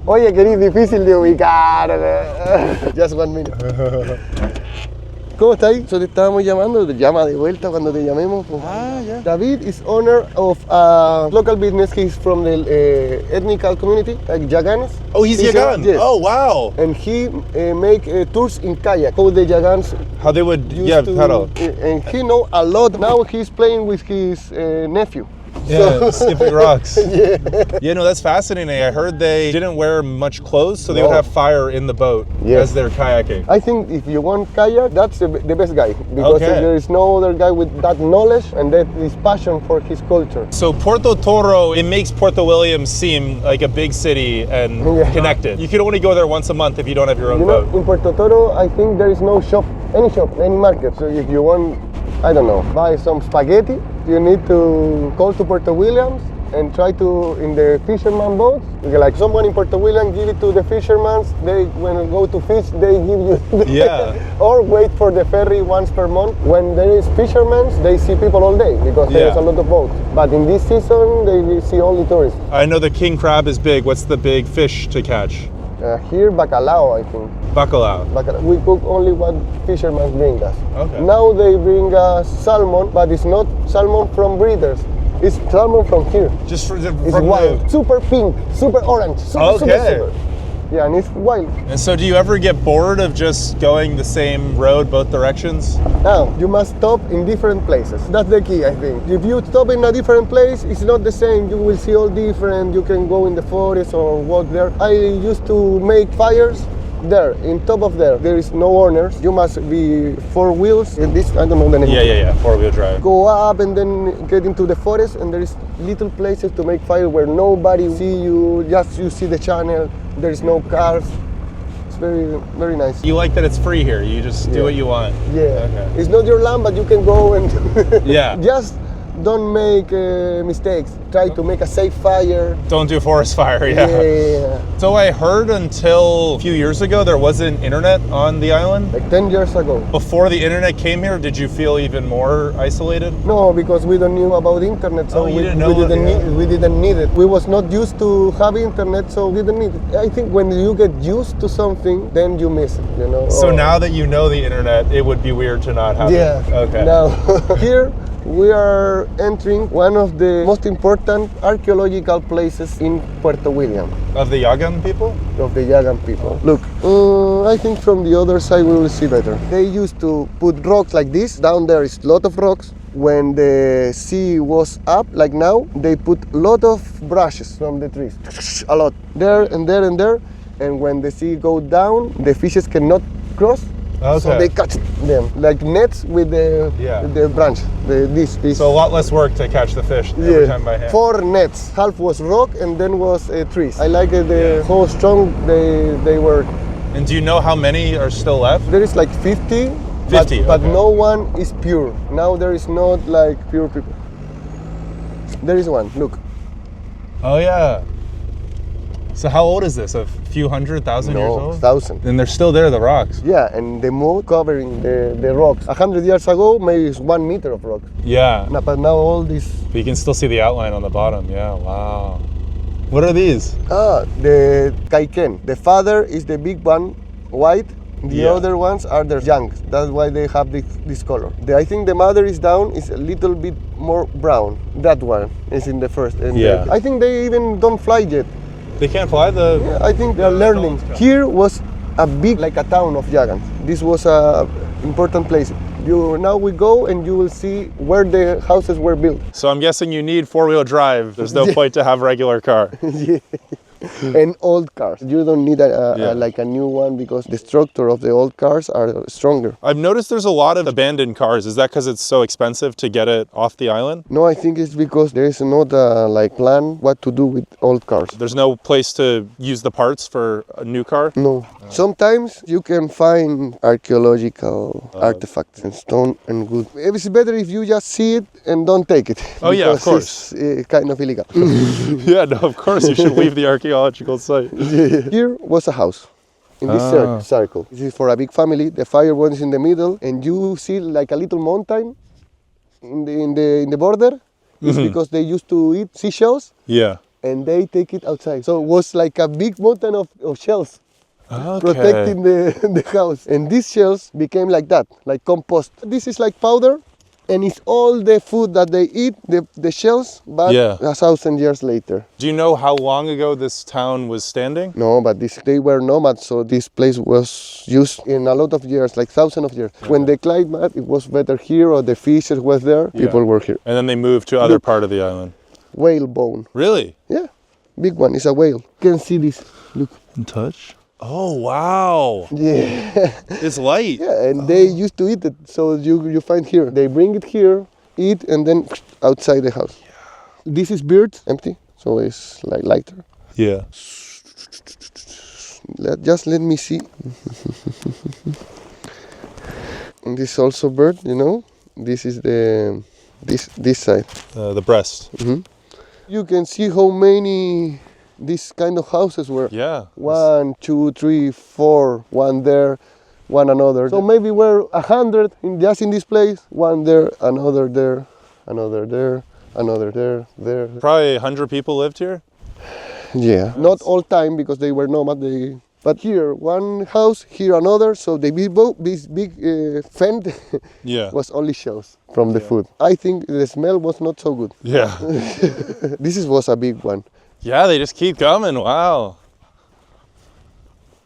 S5: Oye, que es difícil de ubicar. Just 1 minute. ¿Cómo está ahí? Te estábamos llamando, te llama de vuelta cuando te llamemos.
S1: Yeah.
S5: David is owner of a local business. He's from the ethnical community, like Yaganes.
S1: Oh, he's Yagan.
S5: Yes.
S1: Oh, wow.
S5: And he make tours in kayak. How the Yagans
S1: How they would,
S5: used to
S1: paddle.
S5: And he know a lot. Now he's playing with his nephew.
S1: Yeah, skipping rocks.
S5: Yeah.
S1: Yeah, no, that's fascinating. I heard they didn't wear much clothes, so they would
S5: No.
S1: have fire in the boat
S5: Yes.
S1: as they're kayaking.
S5: I think if you want kayak, that's the best guy, because
S1: Okay.
S5: there is no other guy with that knowledge and that is passion for his culture.
S1: So Puerto Toro, it makes Puerto Williams seem like a big city and
S5: Yeah.
S1: connected. You could only go there once a month if you don't have your own
S5: You know,
S1: boat.
S5: in Puerto Toro, I think there is no shop, any market. So if you want, I don't know, buy some spaghetti, you need to call to Puerto Williams and try to, in the fisherman boats, like someone in Puerto Williams give it to the fishermen, they, when you go to fish, they give you,
S1: Yeah.
S5: or wait for the ferry once per month. When there is fishermen, they see people all day because there is
S1: Yeah.
S5: a lot of boats. But in this season, they see only tourists.
S1: I know the king crab is big. What's the big fish to catch?
S5: Here, bacalao, I think.
S1: Bacalao.
S5: We cook only what fishermen bring us.
S1: Okay.
S5: Now they bring us salmon, but it's not salmon from breeders. It's salmon from here.
S1: Just from
S5: It's wild, super pink, super orange, super. Yeah, and it's wild.
S1: And so do you ever get bored of just going the same road both directions?
S5: Now, you must stop in different places. That's the key, I think. If you stop in a different place, it's not the same. You will see all different. You can go in the forest or walk there. I used to make fires there, in top of there. There is no owners. You must be 4 wheels. And this, I don't know the name.
S1: Yeah. 4-wheel drive.
S5: Go up and then get into the forest, and there is little places to make fire where nobody see you. Just you see the channel. There is no cars. It's very, very nice.
S1: You like that it's free here. You just do
S5: Yeah.
S1: what you want.
S5: Yeah,
S1: Okay.
S5: it's not your land, but you can go and
S1: Yeah.
S5: just don't make mistakes. Try to make a safe fire.
S1: Don't do forest fire,
S5: Yeah.
S1: So I heard until a few years ago there wasn't internet on the island.
S5: Like 10 years ago.
S1: Before the internet came here, did you feel even more isolated?
S5: No, because we don't knew about internet, so
S1: Oh, you
S5: we,
S1: didn't know
S5: we, didn't
S1: it, yeah.
S5: need, we didn't need it. We was not used to have internet, so we didn't need it. I think when you get used to something, then you miss it, you know.
S1: So now that you know the internet, it would be weird to not have
S5: Yeah.
S1: it. Okay.
S5: Now, here we are entering one of the most important archaeological places in Puerto Williams,
S1: Of the Yagan people?
S5: of the Yagan people. Look, I think from the other side we will see better. They used to put rocks like this. Down there is a lot of rocks. When the sea was up, like now, they put a lot of brushes from the trees. A lot. There and there and there. And when the sea go down, the fishes cannot cross. So
S1: Okay.
S5: they catch them like nets with the
S1: Yeah.
S5: the branch. This.
S1: So a lot less work to catch the fish every time by hand.
S5: 4 nets. Half was rock and then was trees. I like how strong they were.
S1: And do you know how many are still left?
S5: There is like 50.
S1: 50,
S5: but
S1: okay.
S5: no one is pure. Now there is not like pure people. There is one. Look.
S1: Oh yeah. So how old is this? A few 100,000 years
S5: No,
S1: old?
S5: 1,000.
S1: And they're still there, the rocks.
S5: Yeah, and the mold covering the rocks. 100 years ago, maybe it's 1 meter of rock.
S1: Yeah.
S5: But now all this.
S1: But you can still see the outline on the bottom. Yeah, wow. What are these?
S5: The kaiken. The father is the big one, white. The
S1: Yeah.
S5: other ones are their young. That's why they have this color. I think the mother is down, is a little bit more brown. That one is in the first. And
S1: Yeah.
S5: I think they even don't fly yet.
S1: They can't fly the...
S5: Yeah, I think they are learning. Here was a big, like a town of Yagans. This was a important place. Now we go and you will see where the houses were built.
S1: So I'm guessing you need 4-wheel drive. There's no point to have regular car.
S5: And old cars. You don't need like a new one because the structure of the old cars are stronger.
S1: I've noticed there's a lot of abandoned cars. Is that because it's so expensive to get it off the island?
S5: No, I think it's because there is not a like plan what to do with old cars.
S1: There's no place to use the parts for a new car?
S5: No. Sometimes you can find archaeological artifacts and stone and wood. It's better if you just see it and don't take it.
S1: Oh yeah, of
S5: because
S1: course.
S5: It's kind of illegal.
S1: Yeah, no, of course you should leave the archaeological site.
S5: Here was a house in this circle. This is for a big family. The fire one is in the middle, and you see like a little mountain in the border. It's because they used to eat seashells,
S1: Yeah.
S5: and they take it outside. So it was like a big mountain of shells
S1: Okay.
S5: protecting the house. And these shells became like that, like compost. This is like powder, and it's all the food that they eat, the shells, but 1,000 years later.
S1: Do you know how long ago this town was standing?
S5: No, but they were nomads, so this place was used in a lot of years, like thousands of years. When the climate it was better here, or the fishes was there, people were here.
S1: And then they moved to other part of the island.
S5: whale bone.
S1: Really?
S5: Yeah, big one. It's a whale. You can see this. Look.
S1: And touch. Oh, wow.
S5: Yeah.
S1: It's light.
S5: Yeah, and they used to eat it. So you find here. They bring it here, eat, and then outside the house. Yeah. This is bird, empty, so it's like lighter.
S1: Yeah.
S5: Just let me see. And this is also bird, you know. This is this side.
S1: The breast.
S5: Mm-hmm. You can see how many these kind of houses were.
S1: Yeah.
S5: 1, 2, 3, 4. One there, one another. So maybe we're 100 just in this place. One there, another there, another there, another there.
S1: Probably 100 people lived here?
S5: Yeah, not all time because they were nomad. But here, one house, here another. So the this big fence
S1: Yeah.
S5: was only shells from the food. I think the smell was not so good.
S1: Yeah.
S5: This was a big one.
S1: Yeah, they just keep coming. Wow.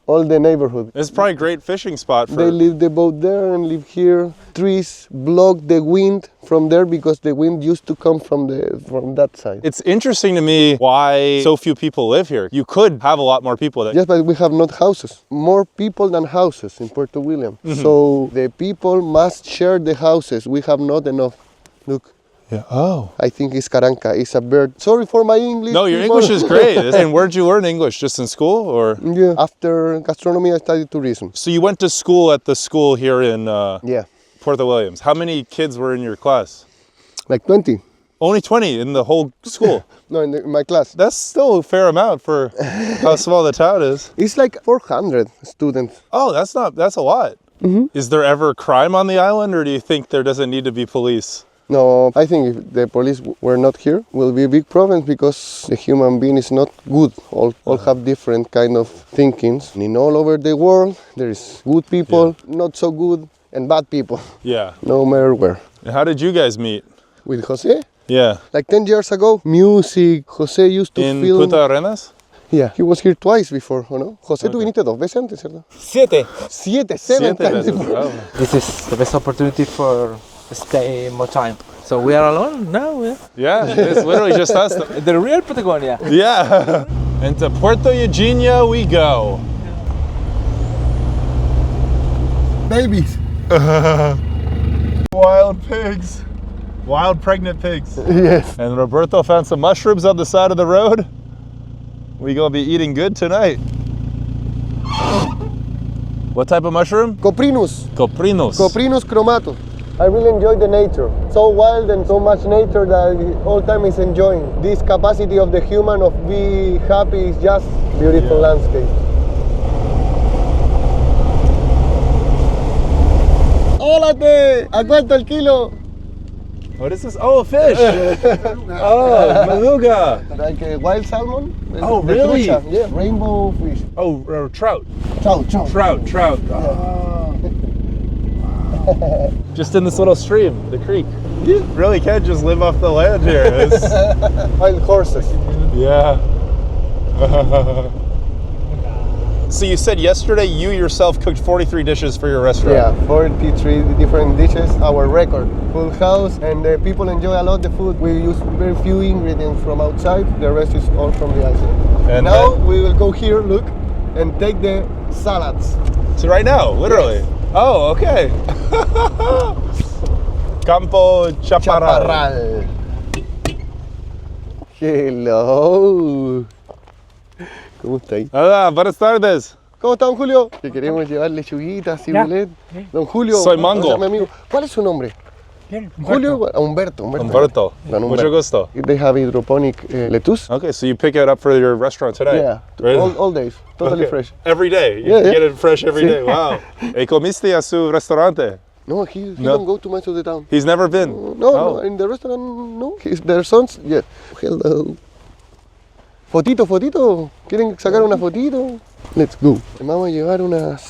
S5: All the neighborhood.
S1: It's probably a great fishing spot for...
S5: They leave the boat there and live here. Trees block the wind from there because the wind used to come from that side.
S1: It's interesting to me why so few people live here. You could have a lot more people.
S5: Yes, but we have not houses. More people than houses in Puerto Williams.
S1: Mm-hmm.
S5: So the people must share the houses. We have not enough. Look.
S1: Yeah. Oh.
S5: I think it's caranca. It's a bird. Sorry for my English.
S1: No, your
S5: people.
S1: English is great. And where'd you learn English? Just in school, or?
S5: Yeah. After gastronomy, I studied tourism.
S1: So you went to school at the school here in
S5: Yeah.
S1: Puerto Williams. How many kids were in your class?
S5: Like 20.
S1: Only 20 in the whole school.
S5: No, in my class.
S1: That's still a fair amount for how small the town is.
S5: It's like 400 students.
S1: Oh, that's a lot.
S5: Mm-hmm.
S1: Is there ever crime on the island, or do you think there doesn't need to be police?
S5: No, I think if the police were not here, will be a big problem because the human being is not good. All have different kind of thinkings. In all over the world, there is good people, not so good, and bad people.
S1: Yeah.
S5: No matter where.
S1: And how did you guys meet?
S5: With Jose,
S1: Yeah.
S5: like 10 years ago, music. Jose used to
S1: In
S5: film.
S1: Punta Arenas?
S5: Yeah, he was here twice before, ¿o no? Jose, tú viniste 2 veces antes, ¿cierto?
S6: 7.
S5: 7 times
S1: veces.
S5: before.
S1: Oh.
S6: This is the best opportunity for stay more time. So we are alone now.
S1: Yeah, it's literally just us.
S6: The real Patagonia.
S1: Yeah. And to Puerto Eugenia we go.
S5: Babies.
S1: Wild pigs. Wild pregnant pigs.
S5: Yes.
S1: And Roberto found some mushrooms on the side of the road. We gonna be eating good tonight. What type of mushroom?
S5: Coprinus.
S1: Coprinus.
S5: Coprinus chromatus. I really enjoy the nature. So wild and so much nature that all time is enjoying. This capacity of the human of be happy is just beautiful landscape. ¡Ólate! ¿A cuánto el kilo?
S1: What is this? Oh, a fish. Oh, beluga.
S5: Like a wild salmon.
S1: Oh,
S5: The
S1: really?
S5: trucha. Yeah, rainbow fish.
S1: Oh, trout.
S5: Trout.
S1: Trout. Just in this little stream, the creek. You really can just live off the land here.
S5: Wild horses.
S1: Yeah. So you said yesterday you yourself cooked 43 dishes for your restaurant.
S5: Yeah, 43 different dishes, our record. Full house, and people enjoy a lot the food. We use very few ingredients from outside, the rest is all from the island.
S1: And
S5: now we will go here, look, and take the salads.
S1: So right now, literally.
S5: Yes.
S1: Oh, okay. Campo Chaparral.
S5: Chaparral. Hello. ¿Cómo está ahí?
S1: Hola, buenas tardes.
S5: ¿Cómo está, don Julio? Que queremos llevar lechuguitas, cibulet. Don Julio.
S1: Soy Mango.
S5: o sea, mi amigo. ¿Cuál es su nombre? Julio. Humberto.
S1: Humberto.
S5: Don
S1: Mucho gusto.
S5: They have hydroponic lettuce.
S1: Okay, so you pick it up for your restaurant tonight?
S5: Yeah,
S1: Right?
S5: all days, totally
S1: Okay.
S5: fresh.
S1: Every day? You
S5: Yeah,
S1: get
S5: yeah.
S1: it fresh every
S5: Sí.
S1: day? Wow. ¿Y comiste a su restaurante?
S5: No, he
S1: No.
S5: don't go too much of the town.
S1: He's never been?
S5: No, in the restaurant, no. Their sons, yes. Hello. Fotito. ¿Quieren sacar una fotito? Let's go. Vamos a llevar unas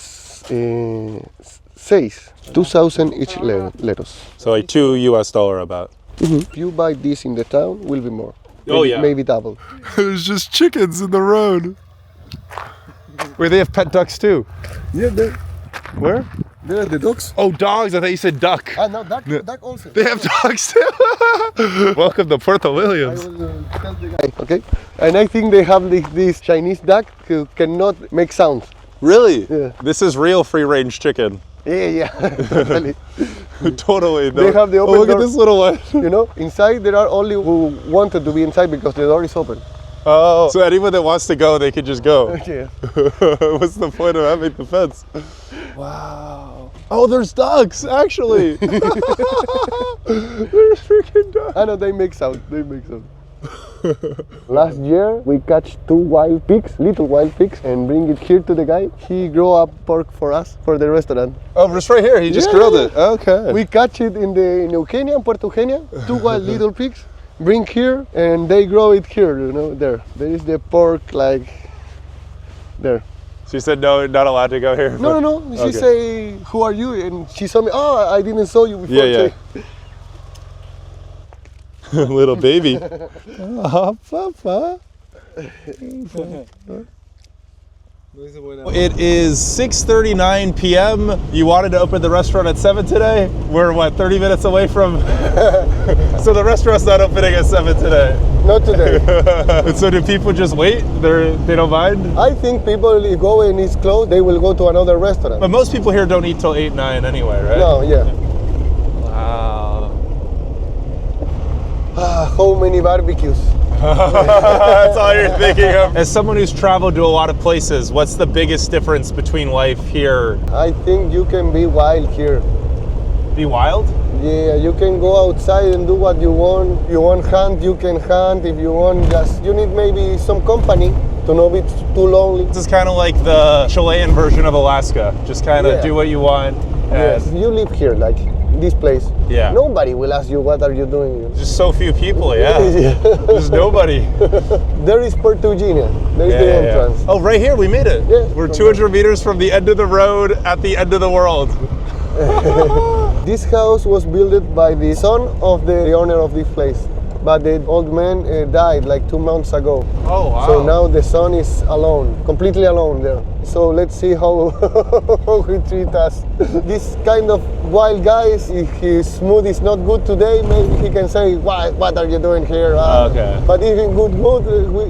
S5: 6. 2,000 each lettuce.
S1: So like $2 about.
S5: If you buy this in the town, will be more.
S1: Oh,
S5: Maybe-
S1: yeah.
S5: Maybe double.
S1: There's just chickens in the road. Where they have pet ducks too.
S5: Yeah,
S1: Where?
S5: There are the dogs.
S1: Oh, dogs. I thought you said duck.
S5: Ah, no, duck also.
S1: They have dogs too. Welcome to Puerto
S5: I
S1: Williams.
S5: will tell the guy, okay? And I think they have this Chinese duck who cannot make sounds.
S1: Really?
S5: Yeah.
S1: This is real free-range chicken.
S5: Yeah, totally.
S1: Totally.
S5: They have the open
S1: look
S5: door.
S1: at this little one.
S5: You know, inside there are only who wanted to be inside because the door is open.
S1: Oh, so anyone that wants to go, they could just go.
S5: Yeah.
S1: What's the point of having the fence? Wow. Oh, there's ducks, actually. There's freaking ducks.
S5: I know they make sound. Last year we catch 2 wild pigs, little wild pigs, and bring it here to the guy. He grow up pork for us for the restaurant.
S1: Oh, just right here. He just grilled it. Okay.
S5: We catch it in Eugenia, Puerto Eugenia. 2 wild little pigs. Bring here and they grow it here. You know, there is the pork like there.
S1: She said no, not allowed to go here.
S5: No. She say, "Who are you?" And she saw me. Oh, I didn't saw you before.
S1: Yeah. Little baby. Oh, papa. It is 6:39 p.m. You wanted to open the restaurant at 7 today? We're, 30 minutes away from... So the restaurant's not opening at 7 today.
S5: Not today.
S1: So do people just wait? They don't mind?
S5: I think people, if go and it's closed, they will go to another restaurant.
S1: But most people here don't eat till 8, 9 anyway, right?
S5: No, yeah.
S1: Wow.
S5: How many barbecues?
S1: That's all you're thinking of. As someone who's traveled to a lot of places, what's the biggest difference between life here?
S5: I think you can be wild here.
S1: Be wild?
S5: Yeah, you can go outside and do what you want. You want hunt, you can hunt. If you want, you need maybe some company to not be too lonely.
S1: This is kind of like the Chilean version of Alaska. Just kind of do what you want.
S5: Yes, you live here, like this place.
S1: Yeah.
S5: Nobody will ask you what are you doing.
S1: Just so few people, Just nobody.
S5: There is Puerto Eugenia. There is the entrance.
S1: Oh, right here, we made it.
S5: Yeah,
S1: We're 200 meters from the end of the road at the end of the world.
S5: This house was built by the son of the owner of this place. But the old man died like 2 months ago.
S1: Oh, wow.
S5: So now the son is alone, completely alone there. So let's see how he treats us. This kind of wild guys, if his mood is not good today, maybe he can say, what are you doing here?
S1: Okay.
S5: But if in good mood,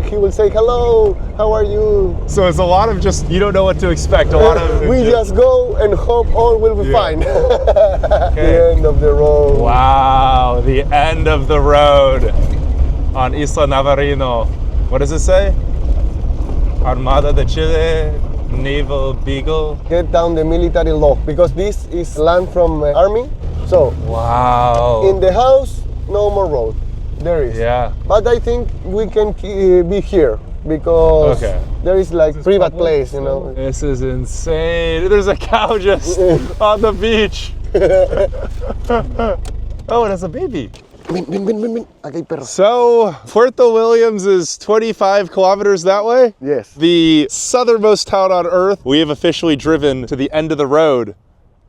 S5: he will say, hello, how are you?
S1: So it's a lot of just, you don't know what to expect. A lot of
S5: we just go and hope all will be fine. The end of the road.
S1: Wow, the end of the road on Isla Navarino. What does it say? Armada de Chile, Naval Beagle.
S5: Get down the military law because this is land from army. So
S1: wow.
S5: In the house, no more road. There is.
S1: Yeah.
S5: But I think we can be here because there is like private place, you know.
S1: This is insane. There's a cow just on the beach. Oh, it has a baby.
S5: Ven. Aquí hay perro.
S1: So, Puerto Williams is 25 kilometers that way?
S5: Yes.
S1: The southernmost town on Earth. We have officially driven to the end of the road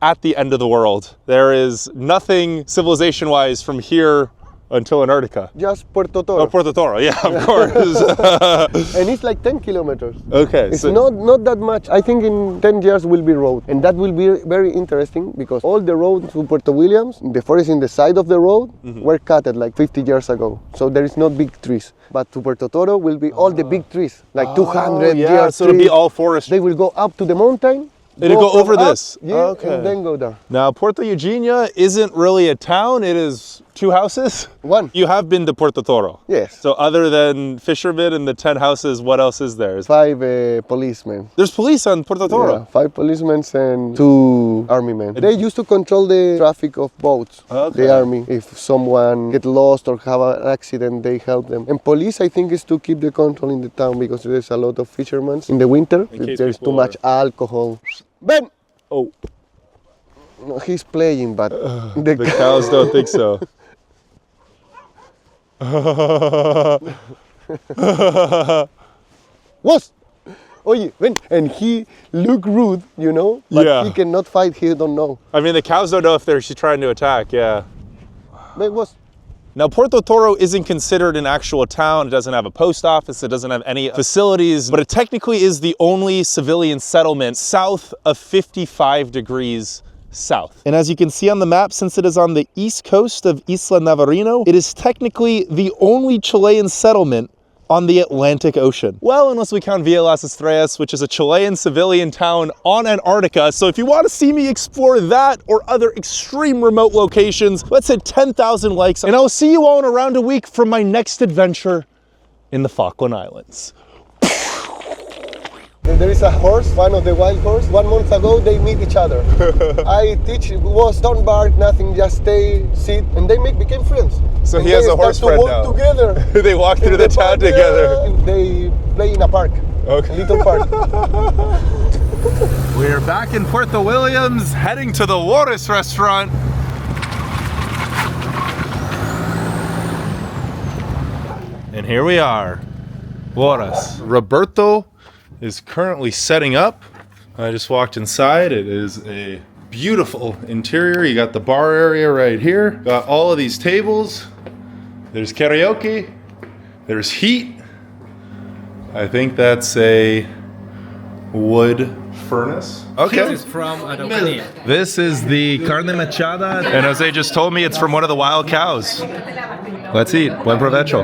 S1: at the end of the world. There is nothing civilization-wise from here until Antarctica.
S5: Just Puerto Toro.
S1: Oh, Puerto Toro, yeah, of course.
S5: And it's like 10 kilometers.
S1: Okay.
S5: It's not that much. I think in 10 years will be road. And that will be very interesting because all the roads to Puerto Williams, the forest in the side of the road, were cut like 50 years ago. So there is not big trees. But to Puerto Toro will be all the big trees, like 200 years.
S1: So it'll be all forest.
S5: They will go up to the mountain.
S1: It'll go over this.
S5: Yeah, and then go down.
S1: Now, Puerto Eugenia isn't really a town. It is 2 houses.
S5: One.
S1: You have been to Puerto Toro.
S5: Yes.
S1: So other than fishermen and the 10 houses, what else is there?
S5: 5 policemen.
S1: There's police on Puerto Toro.
S5: Yeah, 5 policemen and 2 army men. They used to control the traffic of boats, the army. If someone get lost or have an accident, they help them. And police, I think, is to keep the control in the town because there's a lot of fishermen in the winter. If there's too much alcohol. Ben!
S1: Oh.
S5: No, he's playing, but
S1: The cows don't think so.
S5: Was! Oye, ven. And he look rude, you know, but he cannot fight, he don't know.
S1: I mean, the cows don't know if they're trying to attack,
S5: Ven, Was.
S1: Now, Puerto Toro isn't considered an actual town. It doesn't have a post office. It doesn't have any facilities, but it technically is the only civilian settlement south of 55 degrees south. And as you can see on the map, since it is on the east coast of Isla Navarino, it is technically the only Chilean settlement on the Atlantic Ocean. Well, unless we count Villa Las Estrellas, which is a Chilean civilian town on Antarctica. So if you want to see me explore that or other extreme remote locations, let's hit 10,000 likes, and I'll see you all in around a week for my next adventure in the Falkland Islands.
S5: There is a horse, one of the wild horse. 1 month ago, they meet each other. I teach, was don't bark, nothing, just stay, sit, and they became friends.
S1: So
S5: and
S1: he has
S5: they
S1: a horse
S5: start
S1: friend
S5: to walk
S1: now.
S5: together.
S1: They walk through the town
S5: park,
S1: together.
S5: They play in a park,
S1: Okay.
S5: little park.
S1: We're back in Puerto Williams, heading to the Juarez restaurant. And here we are, Juarez. Roberto is currently setting up. I just walked inside. It is a beautiful interior. You got the bar area right here. Got all of these tables. There's karaoke. There's heat. I think that's a wood furnace. Okay.
S8: This is from Argentina.
S1: This is the carne machada. And Jose just told me it's from one of the wild cows. Let's eat. Buen provecho.